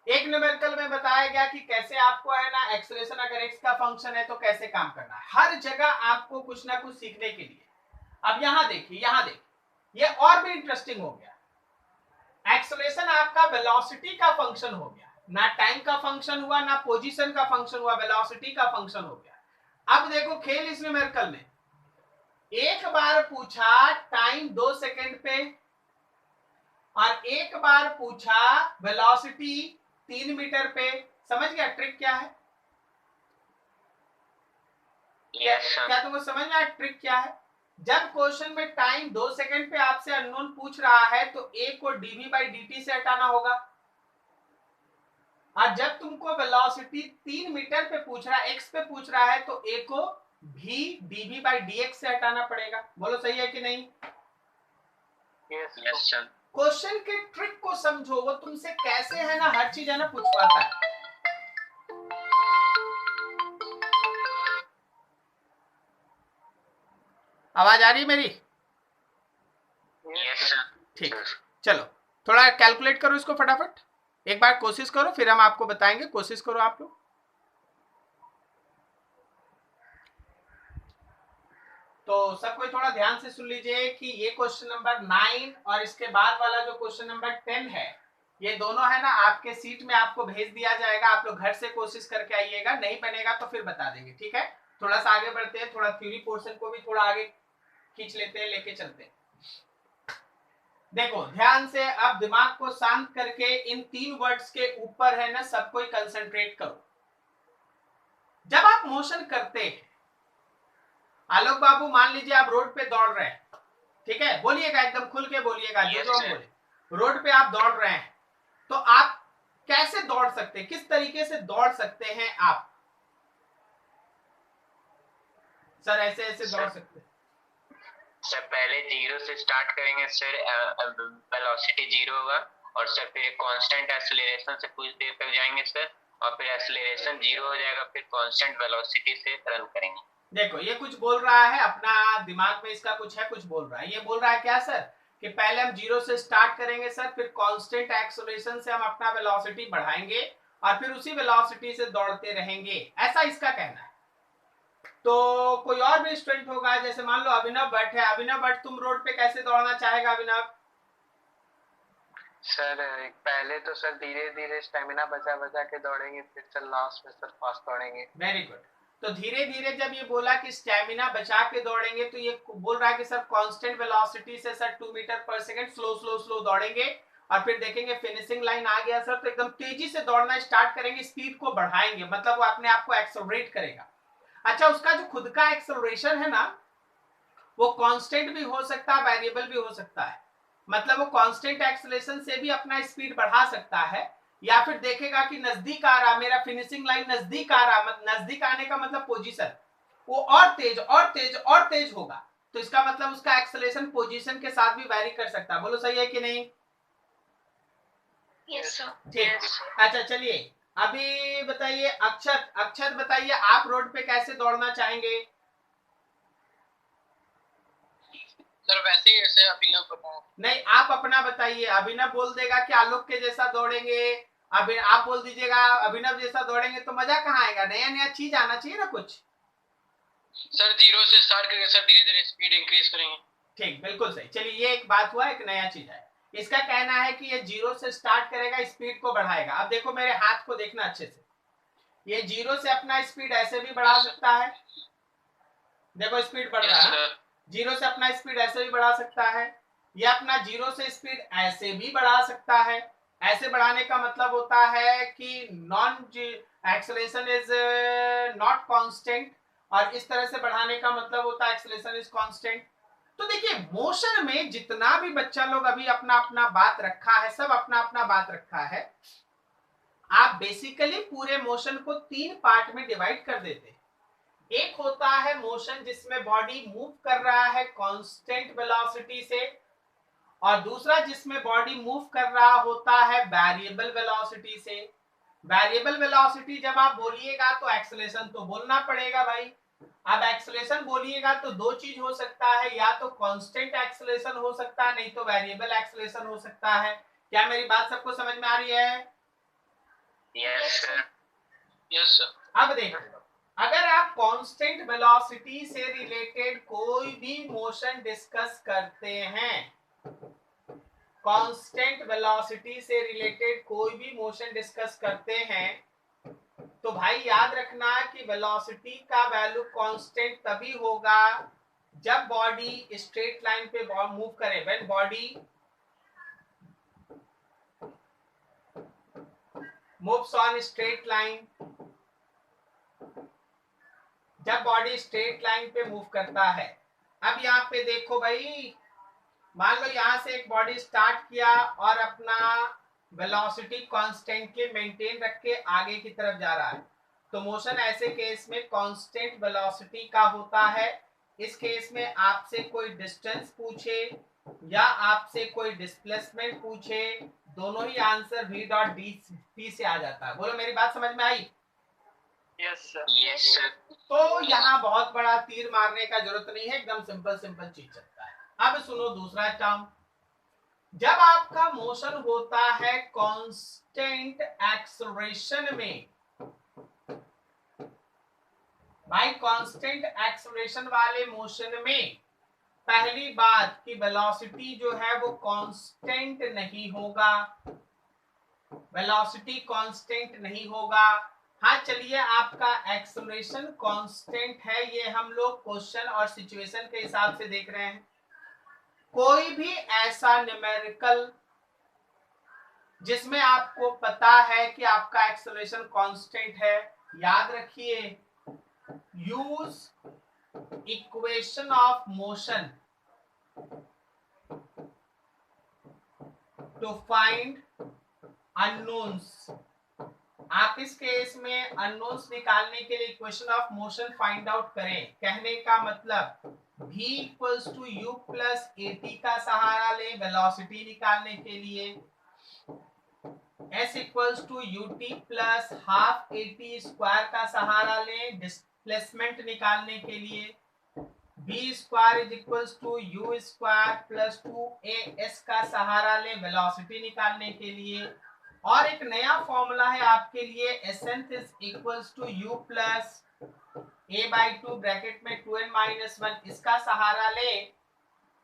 एक न्यूमेरिकल में बताया गया कि कैसे आपको है ना, एक्सेलरेशन अगर x का फंक्शन है तो कैसे काम करना है। हर जगह आपको कुछ ना कुछ सीखने के लिए। अब यहाँ देखिए, यहाँ देखिए, ये और भी इंटरेस्टिंग हो गया। एक्सेलरेशन आपका वेलोसिटी का फंक्शन हो गया, ना टाइम का फंक्शन हुआ, ना पोजीशन का फंक्शन हुआ, वेलोसिटी का फंक्शन हो गया। अब देखो खेल इस न्यूमेरिकल में, एक बार पूछा टाइम 2 सेकंड पे और एक बार पूछा वेलोसिटी 3 मीटर पे। समझ गया ट्रिक क्या है? क्या तुमको समझ में आया ट्रिक क्या है? जब क्वेश्चन में टाइम 2 सेकंड पे आपसे अननोन पूछ रहा है तो ए को dv by dt से हटाना होगा, और जब तुमको वेलोसिटी 3 मीटर पे पूछ रहा है, एक्स पे पूछ रहा है, तो ए को भी dv by dx से हटाना पड़ेगा। बोलो सही है कि नहीं? Yes sir. क्वेश्चन के ट्रिक को समझो, वो तुमसे कैसे है ना हर चीज है ना पूछ पाता है। आवाज आ रही है मेरी? Yes sir. ठीक, चलो थोड़ा कैलकुलेट करो इसको फटाफट, एक बार कोशिश करो फिर हम आपको बताएंगे। कोशिश करो आप लोग। तो सब कोई थोड़ा ध्यान से सुन लीजिए कि ये क्वेश्चन नंबर 9 और इसके बाद वाला जो क्वेश्चन नंबर 10 है, ये दोनों है ना आपके सीट में आपको भेज दिया जाएगा। आप लोग घर से कोशिश करके आइएगा, नहीं बनेगा तो फिर बता देंगे, ठीक है? थोड़ा सा आगे बढ़ते हैं, थोड़ा थ्योरी पोर्शन को भी थोड़ा आगे खींच लेते हैं, लेके चलते हैं। देखो ध्यान से, अब दिमाग को शांत करके इन 3 वर्ड्स के ऊपर है ना सब कोई कंसंट्रेट करो। जब आप मोशन करते हैं, आलोक बाबू मान लीजिए आप रोड पे दौड़ रहे हैं, ठीक है? बोलिएगा एकदम खुल के बोलिएगा, जो हम बोले। रोड पे आप दौड़ रहे हैं, तो आप कैसे दौड़ सकते हैं, किस तरीके से दौड़ सकते हैं आप? सर ऐसे ऐसे दौड़ सकते हैं सर। पहले 0 से स्टार्ट करेंगे सर, वेलोसिटी 0 होगा, और सर फिर कांस्टेंट एक्सेलरेशन से कुछ देर तक जाएंगे सर, और फिर एक्सेलरेशन 0 हो जाएगा, फिर कांस्टेंट वेलोसिटी से रन करेंगे। देखो ये कुछ बोल रहा है, अपना दिमाग में इसका कुछ है, कुछ बोल रहा है। ये बोल रहा है क्या सर कि पहले हम 0 से स्टार्ट करेंगे सर, फिर कांस्टेंट एक्सेलरेशन से हम अपना वेलोसिटी बढ़ाएंगे और फिर उसी वेलोसिटी से दौड़ते रहेंगे, ऐसा इसका कहना है। तो कोई और भी स्टूडेंट होगा, जैसे मान लो अभिनव भट्ट है। अभिनव भट्ट तुम रोड पे कैसे दौड़ना चाहेगा अभिनव? सर पहले तो सर धीरे धीरे स्टेमिना बचा बचा के दौड़ेंगे, फिर सर लास्ट में सर फास्ट दौड़ेंगे। Very good. तो धीरे धीरे जब ये बोला कि स्टेमिना बचा के दौड़ेंगे, तो ये बोल रहा है कि सर कांस्टेंट वेलोसिटी से सर 2 मीटर पर सेकंड स्लो स्लो स्लो दौड़ेंगे और फिर देखेंगे फिनिशिंग लाइन आ गया सर, तो एकदम तेजी से दौड़ना स्टार्ट करेंगे, स्पीड को बढ़ाएंगे, मतलब वो अपने आप को एक्सेलरेट करेगा। अच्छा, उसका जो खुद का एक्सेलरेशन है ना, वो कांस्टेंट भी हो सकता है, वेरिएबल भी हो सकता है। मतलब वो कांस्टेंट एक्सेलरेशन से भी अपना स्पीड बढ़ा सकता है, या फिर देखेगा कि नजदीक आ रहा, मेरा फिनिशिंग लाइन नजदीक आ रहा, नजदीक आने का मतलब पोजीशन, वो और तेज और तेज और तेज होगा, तो इसका मतलब उसका एक्सेलरेशन पोजीशन के साथ भी वैरी कर सकता है। बोलो सही है कि नहीं? Yes sir. ठीक, अच्छा चलिए अभी बताइए अक्षत। अक्षत बताइए आप रोड पे कैसे दौड़ना चाहेंगे? सर वैसे ही ऐसे अभिनव बताओ। नहीं, आप अपना बताइए। अभिनव बोल देगा कि आलोक के जैसा दौड़ेंगे, अभी आप बोल दीजिएगा अभिनव जैसा दौड़ेंगे, तो मजा कहाँ आएगा? नया नया चीज आना चाहिए ना कुछ। सर 0 से स्टार्ट करेंगे सर, धीरे धीरे स्पीड इंक्रीज करेंगे। ठीक, बिल्कुल सही। चलिए ये एक बात हुआ, एक नया चीज है। इसका कहना है कि ये 0 से स्टार्ट करेगा, स्पीड को बढ़ाएगा। अब देखो मेरे हाथ को देखना अच्छे से, ये 0 से अपना स्पीड ऐसे भी बढ़ा सकता है, देखो स्पीड बढ़ रहा है। 0 से अपना स्पीड ऐसे भी बढ़ा सकता है, या अपना 0 से स्पीड ऐसे भी बढ़ा सकता है। ऐसे बढ़ाने का मतलब होता है कि non acceleration is not constant, और इस तरह से बढ़ाने का मतलब होता है एक्सेलरेशन इज कांस्टेंट। तो देखिए मोशन में जितना भी बच्चा लोग अभी अपना अपना बात रखा है, सब अपना अपना बात रखा है, आप बेसिकली पूरे मोशन को 3 पार्ट में डिवाइड कर देते हैं। एक होता है मोशन जिसमें बॉडी मूव कर रहा है कांस्टेंट वेलोसिटी से, और दूसरा जिसमें बॉडी मूव कर रहा होता है वेरिएबल वेलोसिटी से। वेरिएबल वेलोसिटी जब आप बोलिएगा तो एक्सेलरेशन तो बोलना पड़ेगा भाई। अब एक्सेलरेशन बोलिएगा तो दो चीज हो सकता है, या तो कांस्टेंट एक्सेलरेशन हो सकता है, नहीं तो वेरिएबल एक्सेलरेशन हो सकता है। क्या मेरी बात सबको समझ में आ रही है? Yes sir. Yes sir. अब देखो, अगर आप कांस्टेंट वेलोसिटी से रिलेटेड कोई भी मोशन डिस्कस करते हैं, कांस्टेंट वेलोसिटी से रिलेटेड कोई भी मोशन डिस्कस करते हैं, तो भाई याद रखना कि वेलोसिटी का वैल्यू कांस्टेंट तभी होगा जब बॉडी स्ट्रेट लाइन पे मूव करे, when body moves on straight line, जब बॉडी स्ट्रेट लाइन पे मूव करता है। अब यहाँ पे देखो भाई, मान लो यहां से एक बॉडी स्टार्ट किया और अपना वेलोसिटी कॉन्स्टेंटली मेंटेन रख के आगे की तरफ जा रहा है, तो मोशन ऐसे केस में कांस्टेंट वेलोसिटी का होता है। इस केस में आपसे कोई डिस्टेंस पूछे या आपसे कोई डिस्प्लेसमेंट पूछे, दोनों ही आंसर v डॉट dt से आ जाता है। बोलो मेरी बात समझ में आई? Yes sir. Yes sir. तो यहाँ बहुत बड़ा तीर मारने का जरूरत नहीं है, एकदम सिंपल सिंपल चीज चलता है। अब सुनो दूसरा टर्म, जब आपका मोशन होता है कांस्टेंट एक्सेलरेशन में, भाई कांस्टेंट एक्सेलरेशन वाले मोशन में पहली बात कि वेलोसिटी जो है वो कांस्टेंट नहीं होगा, वेलोसिटी कांस्टेंट नहीं होगा। हाँ चलिए, आपका एक्सेलरेशन कांस्टेंट है, ये हम लोग क्वेश्चन और सिचुएशन के हिसाब से देख रहे हैं। कोई भी ऐसा न्यूमेरिकल जिसमें आपको पता है कि आपका एक्सेलरेशन कांस्टेंट है, याद रखिए, use equation of motion to find unknowns. आप इस केस में अननोन्स निकालने के लिए equation of motion find out करें। कहने का मतलब v equals to u plus a t का सहारा लें वेलोसिटी निकालने के लिए, s equals to UT plus half eighty square का सहारा लें डिस्प्लेसमेंट निकालने के लिए, v square is equals to u square plus 2as का सहारा लें वेलोसिटी निकालने के लिए। और एक नया फॉर्मूला है आपके लिए, S nth is equals to u plus a/2 bracket में 2n-1, इसका सहारा ले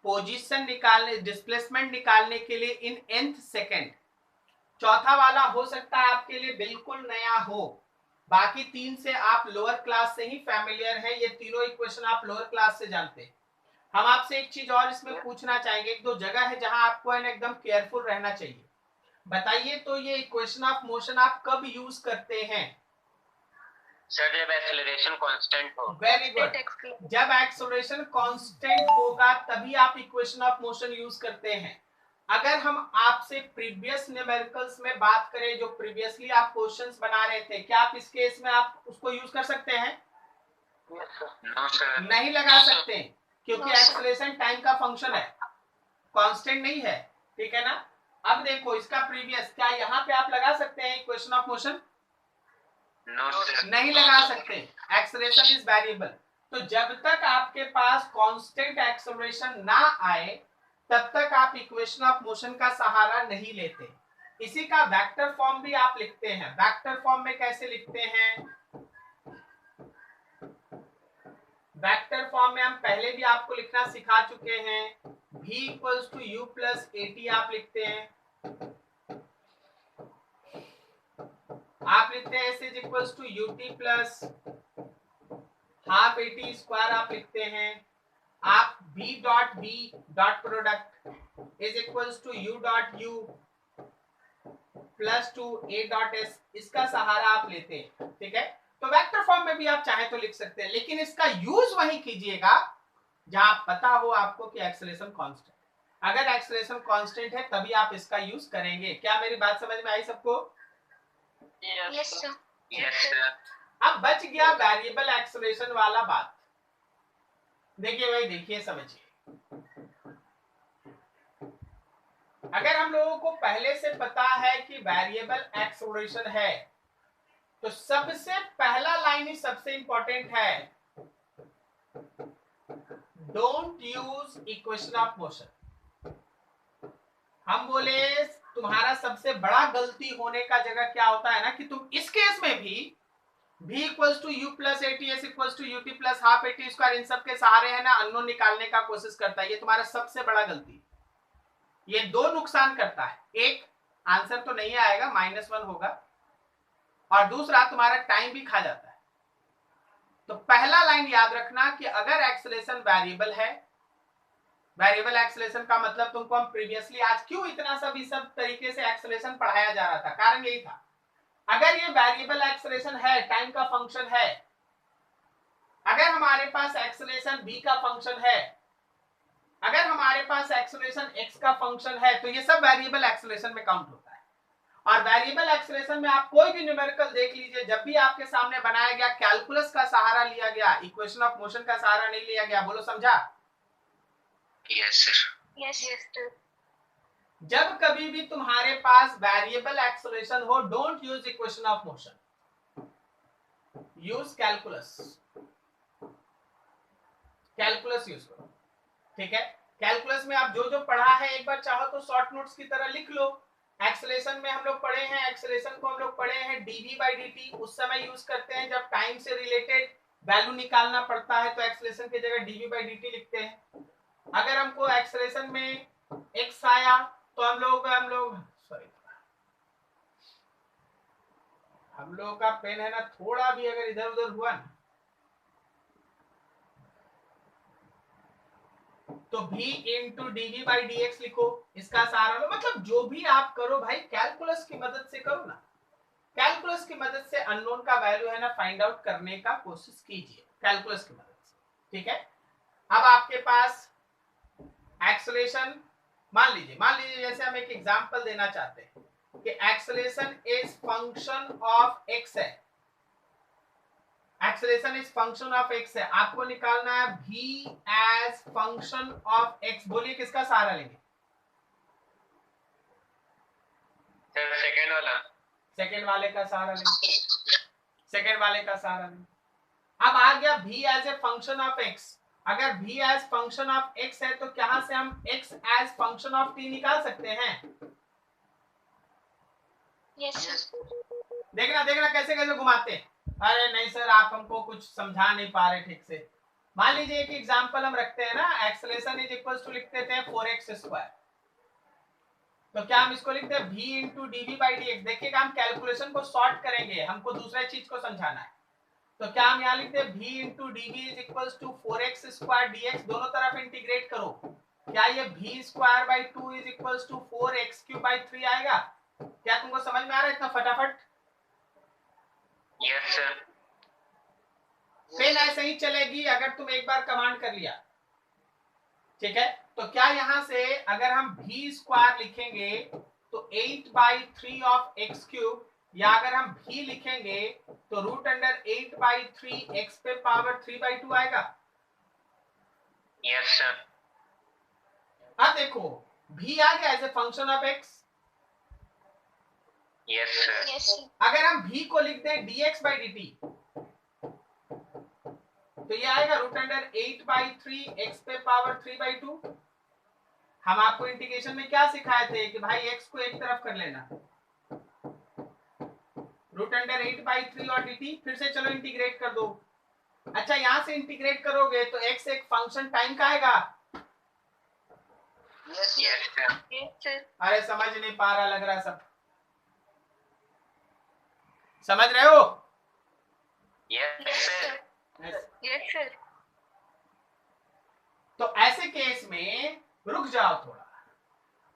पोजीशन निकालने, डिस्प्लेसमेंट निकालने के लिए इन nth सेकेंड। चौथा वाला हो सकता है आपके लिए बिल्कुल नया हो, बाकी तीन से आप लोअर क्लास से ही फैमिलियर है, ये तीनों इक्वेशन आप लोअर क्लास से जानते हैं। हम आपसे एक चीज और इसमें पूछना चाहेंगे, एक दो जगह है जहां आपको एकदम केयरफुल रहना चाहिए। बताइए तो ये इक्वेशन ऑफ मोशन आप कब यूज करते हैं? सर जब एक्सेलरेशन कांस्टेंट हो। वेरी गुड, जब एक्सेलरेशन कांस्टेंट होगा तभी आप इक्वेशन ऑफ मोशन यूज करते हैं। अगर हम आपसे प्रीवियस न्यूमेरिकल्स में बात करें, जो प्रीवियसली आप क्वेश्चंस बना रहे थे, क्या आप इस केस में आप उसको यूज कर सकते हैं? No sir. नहीं लगा सकते, क्योंकि एक्सेलरेशन टाइम का फंक्शन है, कांस्टेंट नहीं है, ठीक है ना। अब देखो इसका प्रीवियस, क्या यहाँ पे आप लगा सकते हैं equation of motion? No sir. नहीं लगा सकते, एक्सेलरेशन इज वेरिएबल। तो जब तक आपके पास कांस्टेंट एक्सेलरेशन ना आए तब तक आप इक्वेशन ऑफ मोशन का सहारा नहीं लेते। इसी का वेक्टर फॉर्म भी आप लिखते हैं। वेक्टर फॉर्म में कैसे लिखते हैं? वेक्टर फॉर्म में हम पहले भी आपको लिखना सिखा चुके हैं। v equals to u plus a t आप लिखते हैं, आप लिखते हैं s is equals to UT plus half eighty square आप लिखते हैं। आप v dot v dot product is equals to u dot u plus two a dot s, इसका सहारा आप लेते हैं, ठीक है। तो वेक्टर फॉर्म में भी आप चाहे तो लिख सकते हैं, लेकिन इसका यूज वही कीजिएगा जहां पता हो आपको कि एक्सेलरेशन कांस्टेंट। अगर एक्सेलरेशन कांस्टेंट है तभी आप इसका यूज करेंगे। क्या मेरी बात समझ में आई सबको? Yes sir. Yes sir. अब बच गया वेरिएबल एक्सेलरेशन वाला बात। देखिए भाई, देखिए समझिए, अगर हम लोगों को पहले से पता है कि वेरिएबल एक्सेलरेशन है तो सबसे पहला लाइन ही सबसे इंपॉर्टेंट है, don't use equation of motion. हम बोले तुम्हारा सबसे बड़ा गलती होने का जगह क्या होता है ना, कि तुम इस केस में भी v equals to u plus at, s equals to UT plus half eighty square, इन सब के सहारे है ना अननोन निकालने का कोशिश करता है। ये तुम्हारा सबसे बड़ा गलती। ये दो नुकसान करता है, एक आंसर तो नहीं आएगा, -1 होगा, और दूसरा तुम्हारा टाइम भी खा जाता है। तो पहला लाइन याद रखना कि अगर एक्सेलरेशन वेरिएबल है, वेरिएबल एक्सेलरेशन का मतलब तुमको हम प्रीवियसली आज क्यों इतना सब तरीके से एक्सेलरेशन पढ़ाया जा रहा था, कारण यही था अगर ये वेरिएबल एक्सेलरेशन है, टाइम का फंक्शन है, अगर हमारे पास एक्सेलरेशन v का फंक्शन है, अगर हमारे पास एक्सेलरेशन x का फंक्शन है, तो ये सब वेरिएबल एक्सेलरेशन में काउंट होता है। और वेरिएबल एक्सेलरेशन में आप कोई भी न्यूमेरिकल देख लीजिए, जब भी आपके सामने बनाया गया कैलकुलस का सहारा लिया गया, इक्वेशन ऑफ मोशन का सहारा नहीं लिया गया। बोलो समझा? Yes sir. Yes sir. जब कभी भी तुम्हारे पास वेरिएबल एक्सेलरेशन हो, don't use equation of motion, use calculus. Calculus use करो, ठीक है? कैलकुलस में आप जो जो पढ़ा है एक बार चाहो तो शॉर्ट नोट्स की तरह लिख लो। एक्सेलरेशन में हम लोग पढ़े हैं, एक्सेलरेशन को हम लोग पढ़े हैं dv/dt, उस समय यूज करते हैं जब टाइम से रिलेटेड वैल्यू निकालना पड़ता है, तो एक्सेलरेशन की जगह dv/dt लिखते हैं। अगर हमको एक्सेलरेशन में x आया तो हम लोग सॉरी, हम लोग का पेन है ना, थोड़ा भी अगर इधर उधर हुआ ना तो v इंटू dv/dx लिखो, इसका सहारा लो। मतलब जो भी आप करो भाई कैलकुलस की मदद से करो ना, कैलकुलस की मदद से अननोन का वैल्यू है ना फाइंड आउट करने का कोशिश कीजिए कैलकुलस की मदद से, ठीक है? अब आपके पास एक्सेलरेशन मान लीजिए जैसे हम एक एग्जांपल देना चाहते हैं कि acceleration is function of x है, acceleration is function of x है, आपको निकालना है v as function of x। बोलिए किसका सहारा लेंगे? सर सेकंड वाला। सेकंड वाले का सहारा लेंगे, सेकंड वाले का सहारा लेंगे। अब आ गया v as a function of x। अगर v as function of x है तो कहां से हम x as function of t निकाल सकते हैं? यस। देखना कैसे कैसे घुमाते हैं। अरे नहीं सर, आप हमको कुछ समझा नहीं पा रहे ठीक से। मान लीजिए एक एग्जांपल हम रखते हैं ना, एक्सेलरेशन इज इक्वल्स टू लिखते थे 4x²। तो क्या हम इसको लिखते हैं v इंटू dv/dx। देखिएगा हम कैलकुलेशन को सॉर्ट करेंगे, हमको दूसरे चीज को समझाना है। तो क्या हम यहाँ लिखते हैं v into dv is equals to 4x² dx। दोनों तरफ इंटीग्रेट करो, क्या ये v²/2 is equals to 4x³ 3 आएगा? क्या तुमको समझ में आ रहा है इतना फटाफट? Yes sir. पेन ऐसे ही चलेगी अगर तुम एक बार कमांड कर लिया, ठीक है? तो क्या यहां से अगर हम v² लिखेंगे तो 8/3 ऑफ x³, या अगर हम v लिखेंगे तो √8/3 x पे पावर 3/2 आएगा। Yes sir. अब देखो v आ गया as a function of x। Yes sir. Yes. अगर हम v को लिख दें dx/dt तो ये आएगा √8/3 x पे पावर 3/2। हम आपको इंटीग्रेशन में क्या सिखाए थे कि भाई x को एक तरफ कर लेना, √8/3 और dt। फिर से चलो इंटीग्रेट कर दो। अच्छा यहां से इंटीग्रेट करोगे तो x एक फंक्शन टाइम का आएगा। Yes sir. यस। अरे समझ नहीं पा रहा लग रहा, सब समझ रहे हो? Yes sir. Yes sir. तो ऐसे केस में रुक जाओ थोड़ा।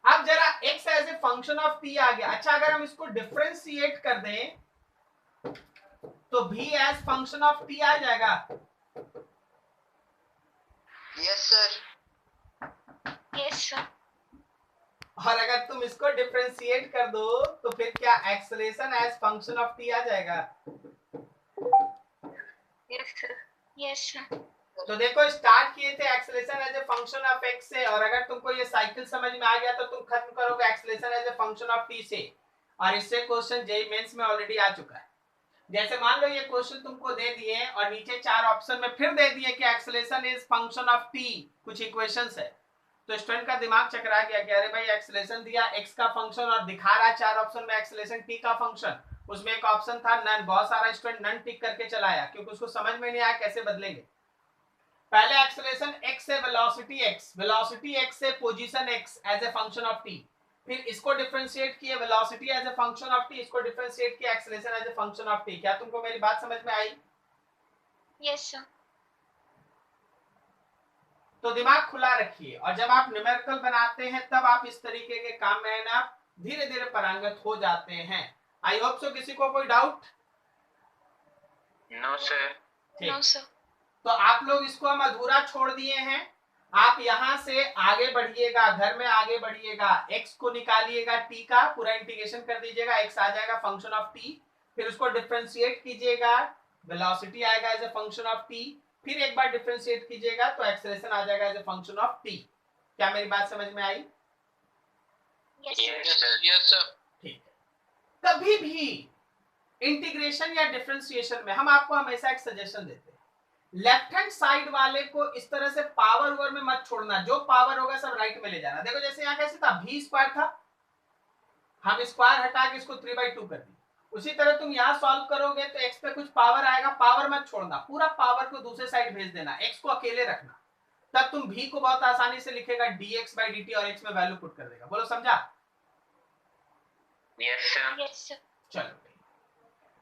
अब जरा x as a function of t आ गया। अच्छा अगर हम इसको डिफरेंशिएट कर दें तो v as function of t आ जाएगा। Yes sir. Yes sir. और अगर तुम इसको डिफरेंशिएट कर दो तो फिर क्या acceleration as function of t आ जाएगा? Yes sir. Yes sir. तो देखो स्टार्ट किए थे acceleration as a function of x से, और अगर तुमको ये साइकिल समझ में आ गया तो तुम खत्म करोगे acceleration as a function of t से। और इससे क्वेश्चन जेईई मेंस में ऑलरेडी आ चुका है। जैसे मान लो ये क्वेश्चन तुमको दे दिए और नीचे 4 ऑप्शन में फिर दे दिए कि acceleration is function of t, कुछ इक्वेशंस है, तो स्टूडेंट का दिमाग चकरा गया कि अरे भाई एक्सेलरेशन दिया x का फंक्शन और दिखा रहा है 4 ऑप्शन में एक्सेलरेशन t का फंक्शन। उसमें एक ऑप्शन था नन, बहुत सारा स्टूडेंट नन टिक करके चलाया क्योंकि उसको समझ में नहीं आया कैसे बदलेंगे। पहले एक्सेलरेशन x से वेलोसिटी x से position x as a function of t, फिर इसको डिफरेंशिएट किए velocity as a function of t, इसको डिफरेंशिएट किया acceleration as a function of t। क्या तुमको मेरी बात समझ में आई? Yes, sir. तो दिमाग खुला रखिए, और जब आप न्यूमेरिकल बनाते हैं तब आप इस तरीके के काम में ना धीरे धीरे पारंगत हो जाते हैं। I hope so. किसी को कोई doubt? No sir. No, sir. तो आप लोग इसको हम अधूरा छोड़ दिए हैं। आप यहां से आगे बढ़िएगा, घर में आगे बढ़िएगा, x को निकालिएगा, t का पूरा इंटीग्रेशन कर दीजिएगा, x आ जाएगा फंक्शन ऑफ t, फिर उसको डिफरेंशिएट कीजिएगा, वेलोसिटी आएगा as a function of t, फिर एक बार डिफरेंशिएट कीजिएगा तो एक्सेलरेशन आ जाएगा as a function of t। क्या मेरी बात समझ में आई? Yes, sir. Yes sir. Yes sir. ठीक है। कभी भी इंटीग्रेशन या डिफरेंशिएशन में हम आपको हमेशा एक सजेशन देते हैं, लेफ्ट हैंड साइड वाले को इस तरह से पावर ओवर में मत छोड़ना, जो पावर होगा सब राइट में ले जाना। देखो जैसे यहाँ कैसे था, v स्क्वायर था, हम स्क्वायर हटा के इसको 3/2 कर दिया। उसी तरह तुम यहाँ सॉल्व करोगे तो x पे कुछ पावर आएगा, पावर मत छोड़ना, पूरा पावर को दूसरे साइड भेज देना, x को अकेले रखना, तब तुम v को बहुत आसानी से लिखेगा dx/dt और x में वैल्यू पुट कर देगा। बोलो समझा? Yes sir. Yes, sir. चलो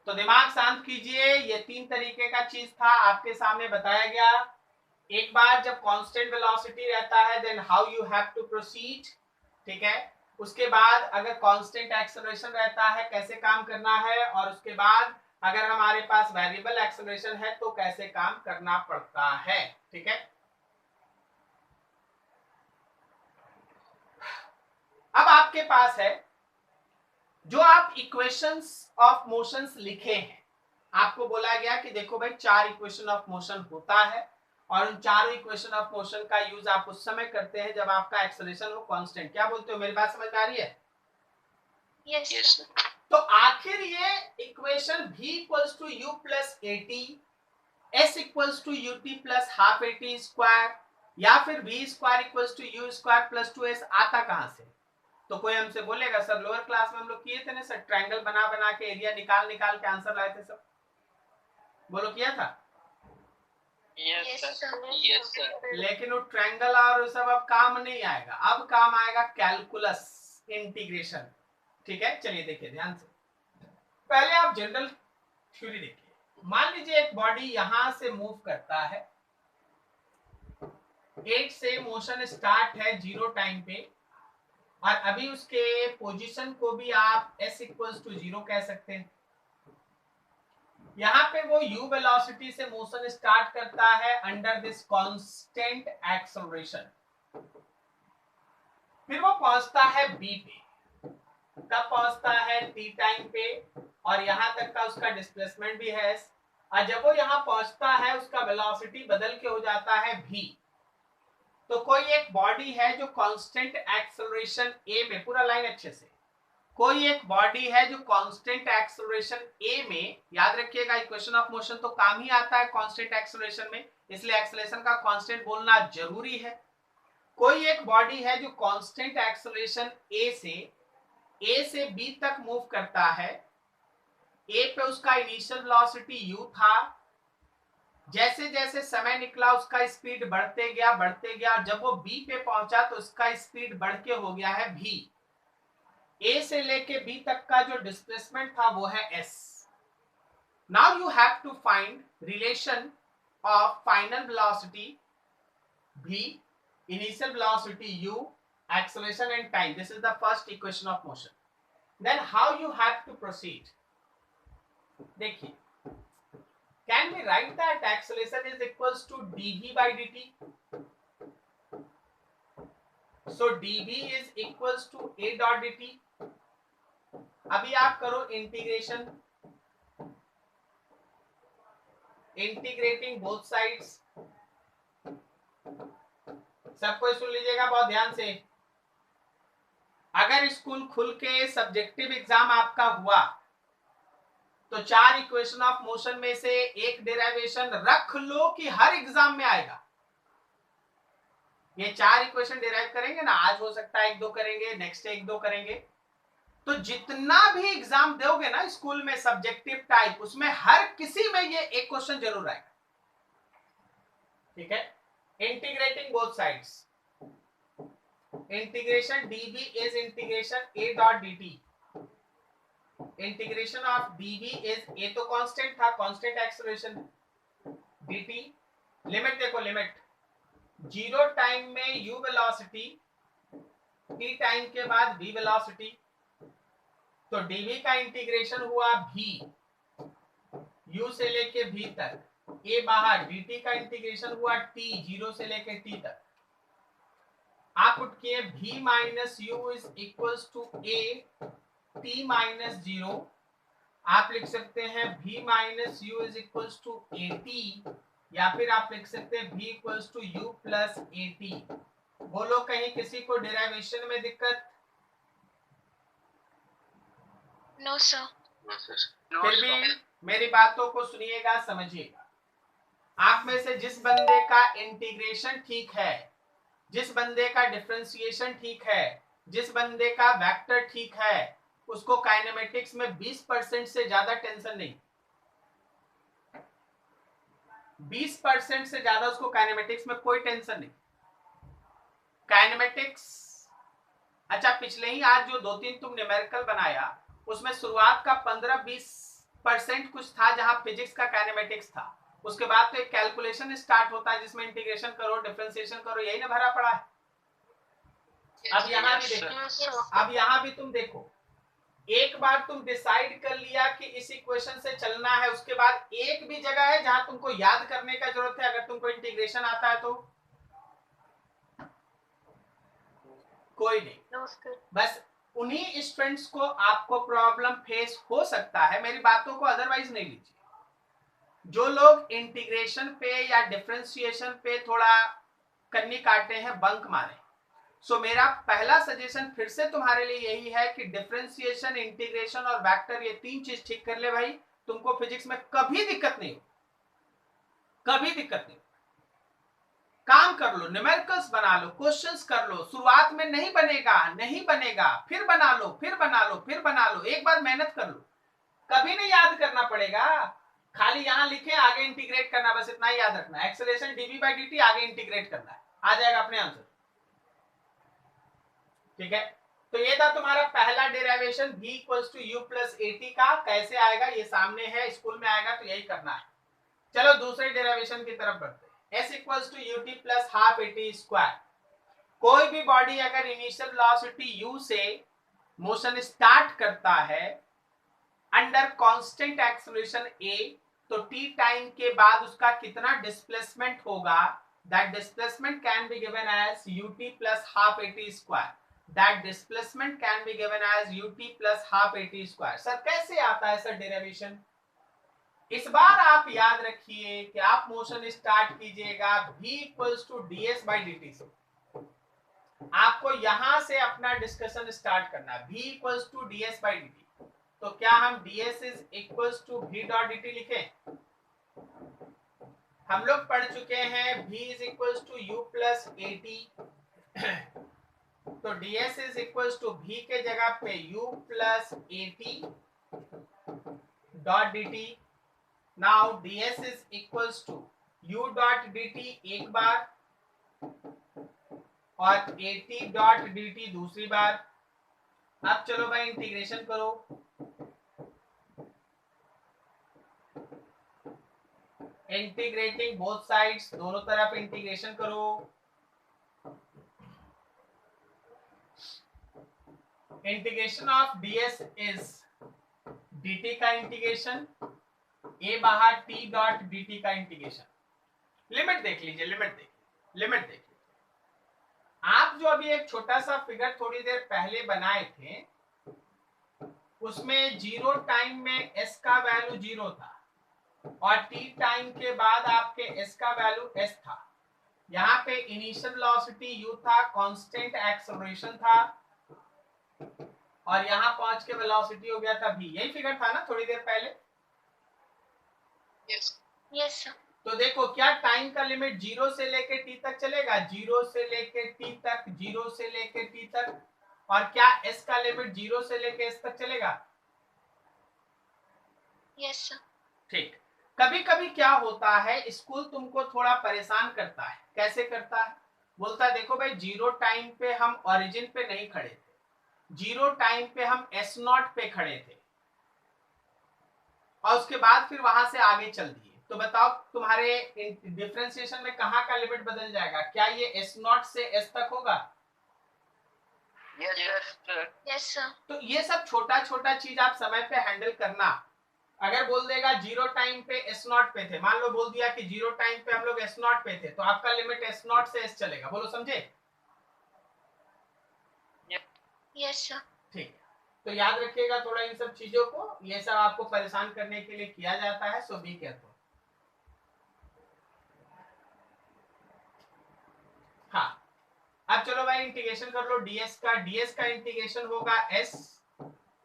तो दिमाग शांत कीजिए। ये 3 तरीके का चीज था, आपके सामने बताया गया। एक बार जब कांस्टेंट वेलोसिटी रहता है then how you have to proceed, ठीक है। उसके बाद अगर कांस्टेंट एक्सेलरेशन रहता है कैसे काम करना है, और उसके बाद अगर हमारे पास वेरिएबल एक्सेलरेशन है तो कैसे काम करना पड़ता है, ठीक है। अब आपके पास है जो आप इक्वेशंस ऑफ मोशंस लिखे हैं, आपको बोला गया कि देखो भाई 4 इक्वेशन ऑफ मोशन होता है, और उन 4 इक्वेशन ऑफ मोशन का यूज आप उस समय करते हैं जब आपका एक्सेलरेशन हो कांस्टेंट। क्या बोलते हो? मेरी बात समझ में आ रही है? Yes, yes sir. सर। तो आखिर ये equation v equals to u plus at, s equals to ut plus half at square, या फिर v square equals to u square plus 2s आता कहां से? तो कोई हमसे बोलेगा सर लोअर क्लास में हम लोग किए थे ना सर, ट्रायंगल बना बना के एरिया निकाल निकाल के आंसर लाए थे सब। बोलो किया था? Yes, sir. Yes sir. लेकिन वो ट्रायंगल और सब अब काम नहीं आएगा, अब काम आएगा कैलकुलस, इंटीग्रेशन, ठीक है। चलिए देखिए ध्यान से, पहले आप जनरल थ्योरी देखिए। मान लीजिए एक बॉडी यहां से मूव करता है, 8 से मोशन स्टार्ट है 0 टाइम पे, और अभी उसके पोजीशन को भी आप s इक्वल्स टू 0 कह सकते हैं। यहाँ पे वो u वेलोसिटी से मोशन स्टार्ट करता है अंडर दिस कांस्टेंट एक्सेलरेशन, फिर वो पहुंचता है b पे, कब पहुंचता है? t टाइम पे, और यहाँ तक का उसका डिस्प्लेसमेंट भी है s, और जब वो यहाँ पहुंचता है उसका वेलोसिटी बदल के हो जाता है v। तो कोई एक बॉडी है जो कांस्टेंट एक्सेलरेशन a में, पूरा लाइन अच्छे से, कोई एक बॉडी है जो कांस्टेंट एक्सेलरेशन a में, याद रखिएगा इक्वेशन ऑफ मोशन तो काम ही आता है कांस्टेंट एक्सेलरेशन में, इसलिए एक्सेलरेशन का कांस्टेंट बोलना जरूरी है। कोई एक बॉडी है जो कांस्टेंट एक्सेलरेशन a से b तक मूव करता है, a पे उसका इनिशियल वेलोसिटी u था, जैसे जैसे समय निकला उसका स्पीड बढ़ते गया, और जब वो b पे पहुंचा तो उसका स्पीड बढ़ के हो गया है v। a से लेके b तक का जो डिस्प्लेसमेंट था वो है s। Now you have to find relation of final velocity v, initial velocity u, acceleration and time. This is the first equation of motion. Then how you have to proceed? देखिए, can we write that acceleration is equals to dv by dt? So dv is equals to a dot dt. अभी आप करो integration, integrating both sides. सबको सुन लीजिएगा बहुत ध्यान से। अगर स्कूल खुल के सब्जेक्टिव एग्जाम आपका हुआ तो 4 इक्वेशन ऑफ मोशन में से एक डेरिवेशन रख लो कि हर एग्जाम में आएगा। ये 4 इक्वेशन डेराइव करेंगे ना, आज हो सकता है 1-2 करेंगे, नेक्स्ट डे 1-2 करेंगे, तो जितना भी एग्जाम दोगे ना स्कूल में सब्जेक्टिव टाइप, उसमें हर किसी में ये एक क्वेश्चन जरूर आएगा, ठीक है। Integrating both sides, integration dv is integration a dot dt, integration of dv is a तो कांस्टेंट था, कांस्टेंट एक्सेलरेशन, dt। लिमिट देखो, लिमिट 0 टाइम में u वेलोसिटी, t टाइम के बाद v वेलोसिटी, तो dv का इंटीग्रेशन हुआ v, u से लेके v तक, a बाहर, dt का इंटीग्रेशन हुआ t, 0 से लेके t तक। आप पुट किए v minus u is equals to a t minus 0। आप लिख सकते हैं v minus u is equals to a t, या फिर आप लिख सकते हैं v equals to u plus a t। बोलो कहीं किसी को डेरिवेशन में दिक्कत? No, sir. फिर भी मेरी बातों को सुनिएगा, समझिएगा। आप में से जिस बंदे का इंटीग्रेशन ठीक है, जिस बंदे का डिफरेंशिएशन ठीक है, जिस बंदे का वेक्टर ठीक है, उसको काइनेमेटिक्स में 20% से ज्यादा टेंशन नहीं। 20% से ज्यादा उसको काइनेमेटिक्स में कोई टेंशन नहीं। काइनेमेटिक्स, अच्छा पिछले ही आज जो 2-3 तुम न्यूमेरिकल बनाया, उसमें शुरुआत का 15-20% कुछ था जहां फिजिक्स का काइनेमेटिक्स था। उसके बाद तो एक कैलकुलेशन स्टार्ट होता है जिसमें इंटीग्रेशन करो, डिफरेंशिएशन करो, यही ना भरा पड़ा है। अब यहाँ भी देखो, अब यहाँ भी तुम देखो, एक बार तुम डिसाइड कर लिया कि इस इक्वेशन से चलना है, उसके बाद एक भी जगह है जहां तुमको याद करने का जरूरत है अगर तुमको इंटीग्रेशन आता है तो? कोई नहीं। बस उन्हीं स्टूडेंट्स को आपको प्रॉब्लम फेस हो सकता है, मेरी बातों को अदरवाइज नहीं लीजिए। जो लोग इंटीग्रेशन पे या डिफरेंशिएशन पे थोड़ा कन्नी काटे हैं, बंक मारे। सो मेरा पहला सजेशन फिर से तुम्हारे लिए यही है कि डिफरेंशिएशन, इंटीग्रेशन और वेक्टर, ये 3 चीज ठीक कर ले भाई, तुमको फिजिक्स में कभी दिक्कत नहीं हो, कभी दिक्कत नहीं। काम कर लो, न्यूमेरिकल्स बना लो, क्वेश्चंस कर लो। शुरुआत में नहीं बनेगा, नहीं बनेगा, फिर बना लो, फिर बना लो, फिर बना लो, एक बार मेहनत कर लो। कभी नहीं याद करना पड़ेगा, खाली यहां लिखे आगे इंटीग्रेट करना, बस इतना ही याद रखना। एक्सेलरेशन dv by dt आगे इंटीग्रेट करना है, आ जाएगा अपने आंसर। ठीक है, तो ये था तुम्हारा पहला derivation v equals to u plus at का। कैसे आएगा ये सामने है, स्कूल में आएगा तो यही करना है। चलो दूसरे डेरिवेशन की तरफ बढ़ते हैं। s equals to ut plus half at square. कोई भी बॉडी अगर इनिशियल वेलोसिटी u से मोशन स्टार्ट करता है अंडर कांस्टेंट एक्सेलरेशन a, तो t टाइम के बाद उसका कितना डिस्प्लेसमेंट होगा, that displacement can be given as ut plus half at square. That displacement can be given as ut plus half at square. Sir कैसे आता है सर डेरिवेशन? इस बार आप याद रखिए कि आप मोशन स्टार्ट कीजिएगा v equals to ds by dt से। आपको यहां से अपना डिस्कशन स्टार्ट करना है, v equals to ds by dt। तो क्या हम ds is equals to v dot dt लिखें? हम लोग पढ़ चुके हैं v is equals to u plus at, तो ds is equals to v के जगह पे u plus at dot dt। Now ds is equals to u dot dt एक बार और at डॉट dt दूसरी बार। अब चलो भाई इंटीग्रेशन करो। इंटीग्रेटिंग बोथ साइड्स, दोनों तरफ इंटीग्रेशन करो। Integration of ds is dt का इंटीग्रेशन, a बाहर t डॉट dt का इंटीग्रेशन। लिमिट देख लीजिए, लिमिट देखिए, लिमिट देखिए। आप जो अभी एक छोटा सा फिगर थोड़ी देर पहले बनाए थे, उसमें 0 टाइम में s का वैल्यू 0 था और t टाइम के बाद आपके s का वैल्यू s था। यहाँ पे इनिशियल वेलोसिटी u था, कांस्टेंट एक्सेलरेशन था, और यहाँ पहुंच के वेलोसिटी हो गया था v। यही फिगर था ना थोड़ी देर पहले? Yes, sir. तो देखो क्या टाइम का लिमिट 0 से लेके t तक चलेगा? 0 से लेके t तक, 0 से लेके t तक। और क्या s का लिमिट 0 से लेके s तक चलेगा? Yes, sir. ठीक। कभी कभी क्या होता है, स्कूल तुमको थोड़ा परेशान करता है। कैसे करता है? बोलता है देखो भाई 0 टाइम पे हम ओरिजिन पे नहीं खड़े थे, 0 टाइम पे हम s0 पे खड़े थे और उसके बाद फिर वहां से आगे चल दिए। तो बताओ तुम्हारे डिफरेंशिएशन में कहाँ का लिमिट बदल जाएगा? क्या ये S0 से S तक होगा? Yes, sir. तो ये सब छोटा छोटा चीज आप समय पे हैंडल करना। अगर बोल देगा 0 टाइम पे S0 पे थे, मान लो बोल दिया कि 0 टाइम पे हम लोग S0 पे थे, तो आपका लिमिट S0 से S चलेगा। बोलो समझे? Yes, sir. ठीक है, तो याद रखिएगा थोड़ा इन सब चीजों को, ये सब आपको परेशान करने के लिए किया जाता है, सो बी केयरफुल। हाँ, अब चलो भाई इंटीग्रेशन कर लो ds का। ds का इंटीग्रेशन होगा s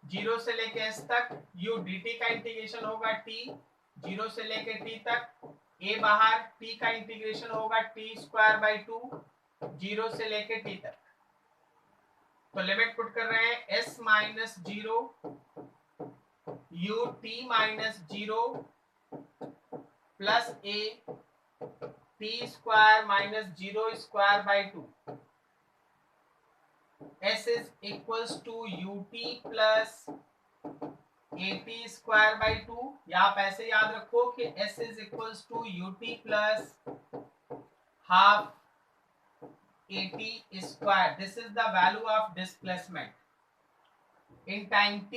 0 से लेके s तक, u dt का इंटीग्रेशन होगा t 0 से लेके t तक, a बाहर, t का इंटीग्रेशन होगा t स्क्वायर बाई 2 0 से लेके t तक। तो लिमिट पुट कर रहे हैं s minus 0 u t minus 0 plus a t square minus 0 square by 2। s is equals to ut plus at square by 2, या आप ऐसे याद रखो कि s is equals to ut plus half at square. This is the value of displacement in time t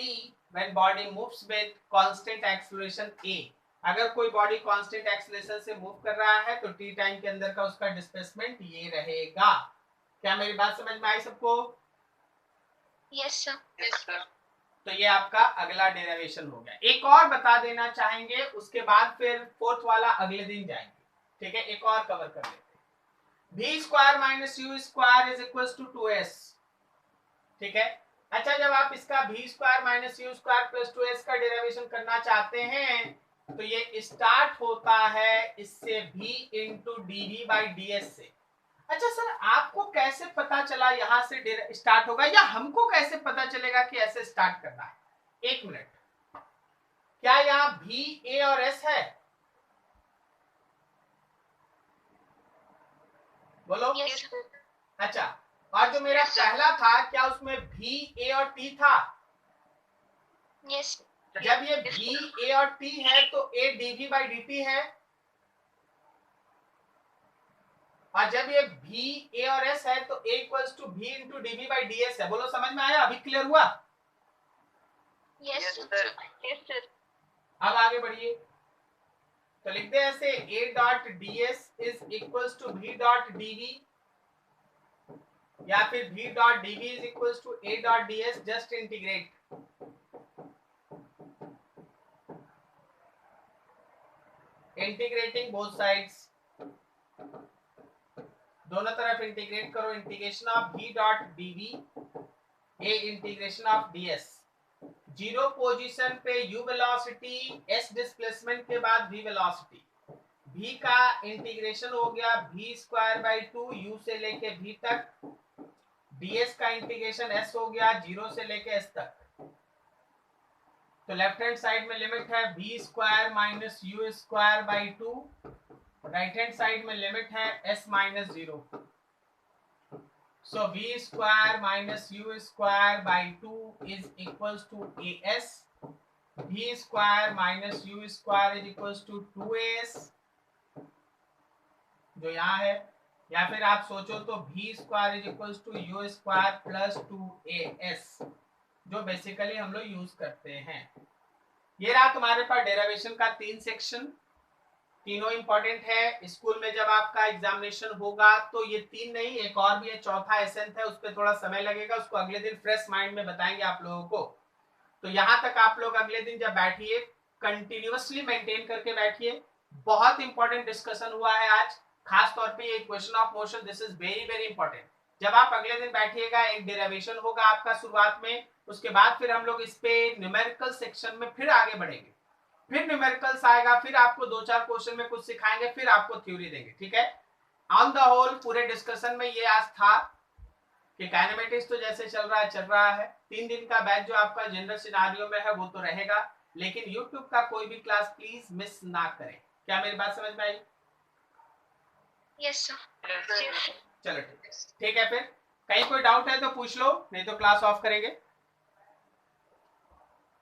when body moves with constant acceleration a. अगर कोई body constant acceleration से move कर रहा है तो t टाइम के अंदर का उसका डिस्प्लेसमेंट ये रहेगा। क्या मेरी बात समझ में आई सबको? Yes, sir. Yes, sir. तो ये आपका अगला डेरिवेशन हो गया। एक और बता देना चाहेंगे, उसके बाद फिर फोर्थ वाला अगले दिन जाएंगे। ठीक है, एक और कवर कर लेते हैं। v square minus u square is equal to 2s। ठीक है, अच्छा जब आप इसका v square minus u square plus 2s का डेरिवेशन करना चाहते हैं तो ये स्टार्ट होता है इससे v into dv by ds से। अच्छा सर, आपको कैसे पता चला यहां से स्टार्ट होगा, या हमको कैसे पता चलेगा कि ऐसे स्टार्ट करना है? एक मिनट, क्या यहाँ v a और s है? बोलो। Yes, sir. अच्छा, और जो मेरा पहला था क्या उसमें v a और t था? Yes. जब ये v a और t है तो a dv बाई dt है, और जब ये v a और s है तो a equals to v into dv by ds है। बोलो समझ में आया? अभी क्लियर हुआ? Yes, sir. Yes, sir. अब आगे बढ़िए, तो लिखते हैं ऐसे a dot ds is equals to v dot dv, या फिर v dot dv is equals to a dot ds। Just integrate, integrating both sides, दोनों तरफ इंटीग्रेट करो। Integration of v dot dv a integration of ds। Zero position पे u velocity, s displacement के बाद v velocity, v का integration हो गया v square by 2 u से लेके v तक, ds का इंटीग्रेशन s हो गया 0 से लेके s तक। तो लेफ्ट हैंड साइड में लिमिट है v square minus u square by 2, right hand side में लिमिट है s minus 0। So v square minus u square by 2 is equals to as, v square minus u square is equals to 2as जो यहाँ है, या फिर आप सोचो तो v square is equals to u square plus 2as, जो basically हम लोग यूज करते हैं। ये रहा तुम्हारे पास डेरिवेशन का 3 सेक्शन, तीनों इंपॉर्टेंट है। स्कूल में जब आपका एग्जामिनेशन होगा तो ये 3 नहीं, एक और भी है, चौथा एसेंथ है, उस पर थोड़ा समय लगेगा, उसको अगले दिन फ्रेश माइंड में बताएंगे आप लोगों को। तो यहाँ तक आप लोग अगले दिन जब बैठिए कंटिन्यूअसली मेंटेन करके बैठिए। बहुत इंपॉर्टेंट डिस्कशन हुआ है आज, खास तौर पे ये equation of motion, this is very very important. जब आप अगले दिन बैठिएगा एक डेरिवेशन होगा आपका शुरुआत में, उसके बाद फिर हम लोग इस पे न्यूमेरिकल सेक्शन में फिर आगे बढ़ेंगे, फिर न्यूमेरिकल्स आएगा, फिर आपको 2-4 क्वेश्चन में कुछ सिखाएंगे, फिर आपको थ्योरी देंगे। ठीक है, ऑन द होल पूरे डिस्कशन में ये आज था कि काइनेमेटिक्स तो जैसे चल रहा है। 3 दिन का बैच जो आपका जनरल सिनेरियो में है वो तो रहेगा, लेकिन यूट्यूब का कोई भी क्लास प्लीज मिस ना करें। क्या मेरी बात समझ में आई? Yes, sir. Yes, sir. चलो ठीक है, फिर कहीं कोई डाउट है तो पूछ लो, नहीं तो क्लास ऑफ करेंगे।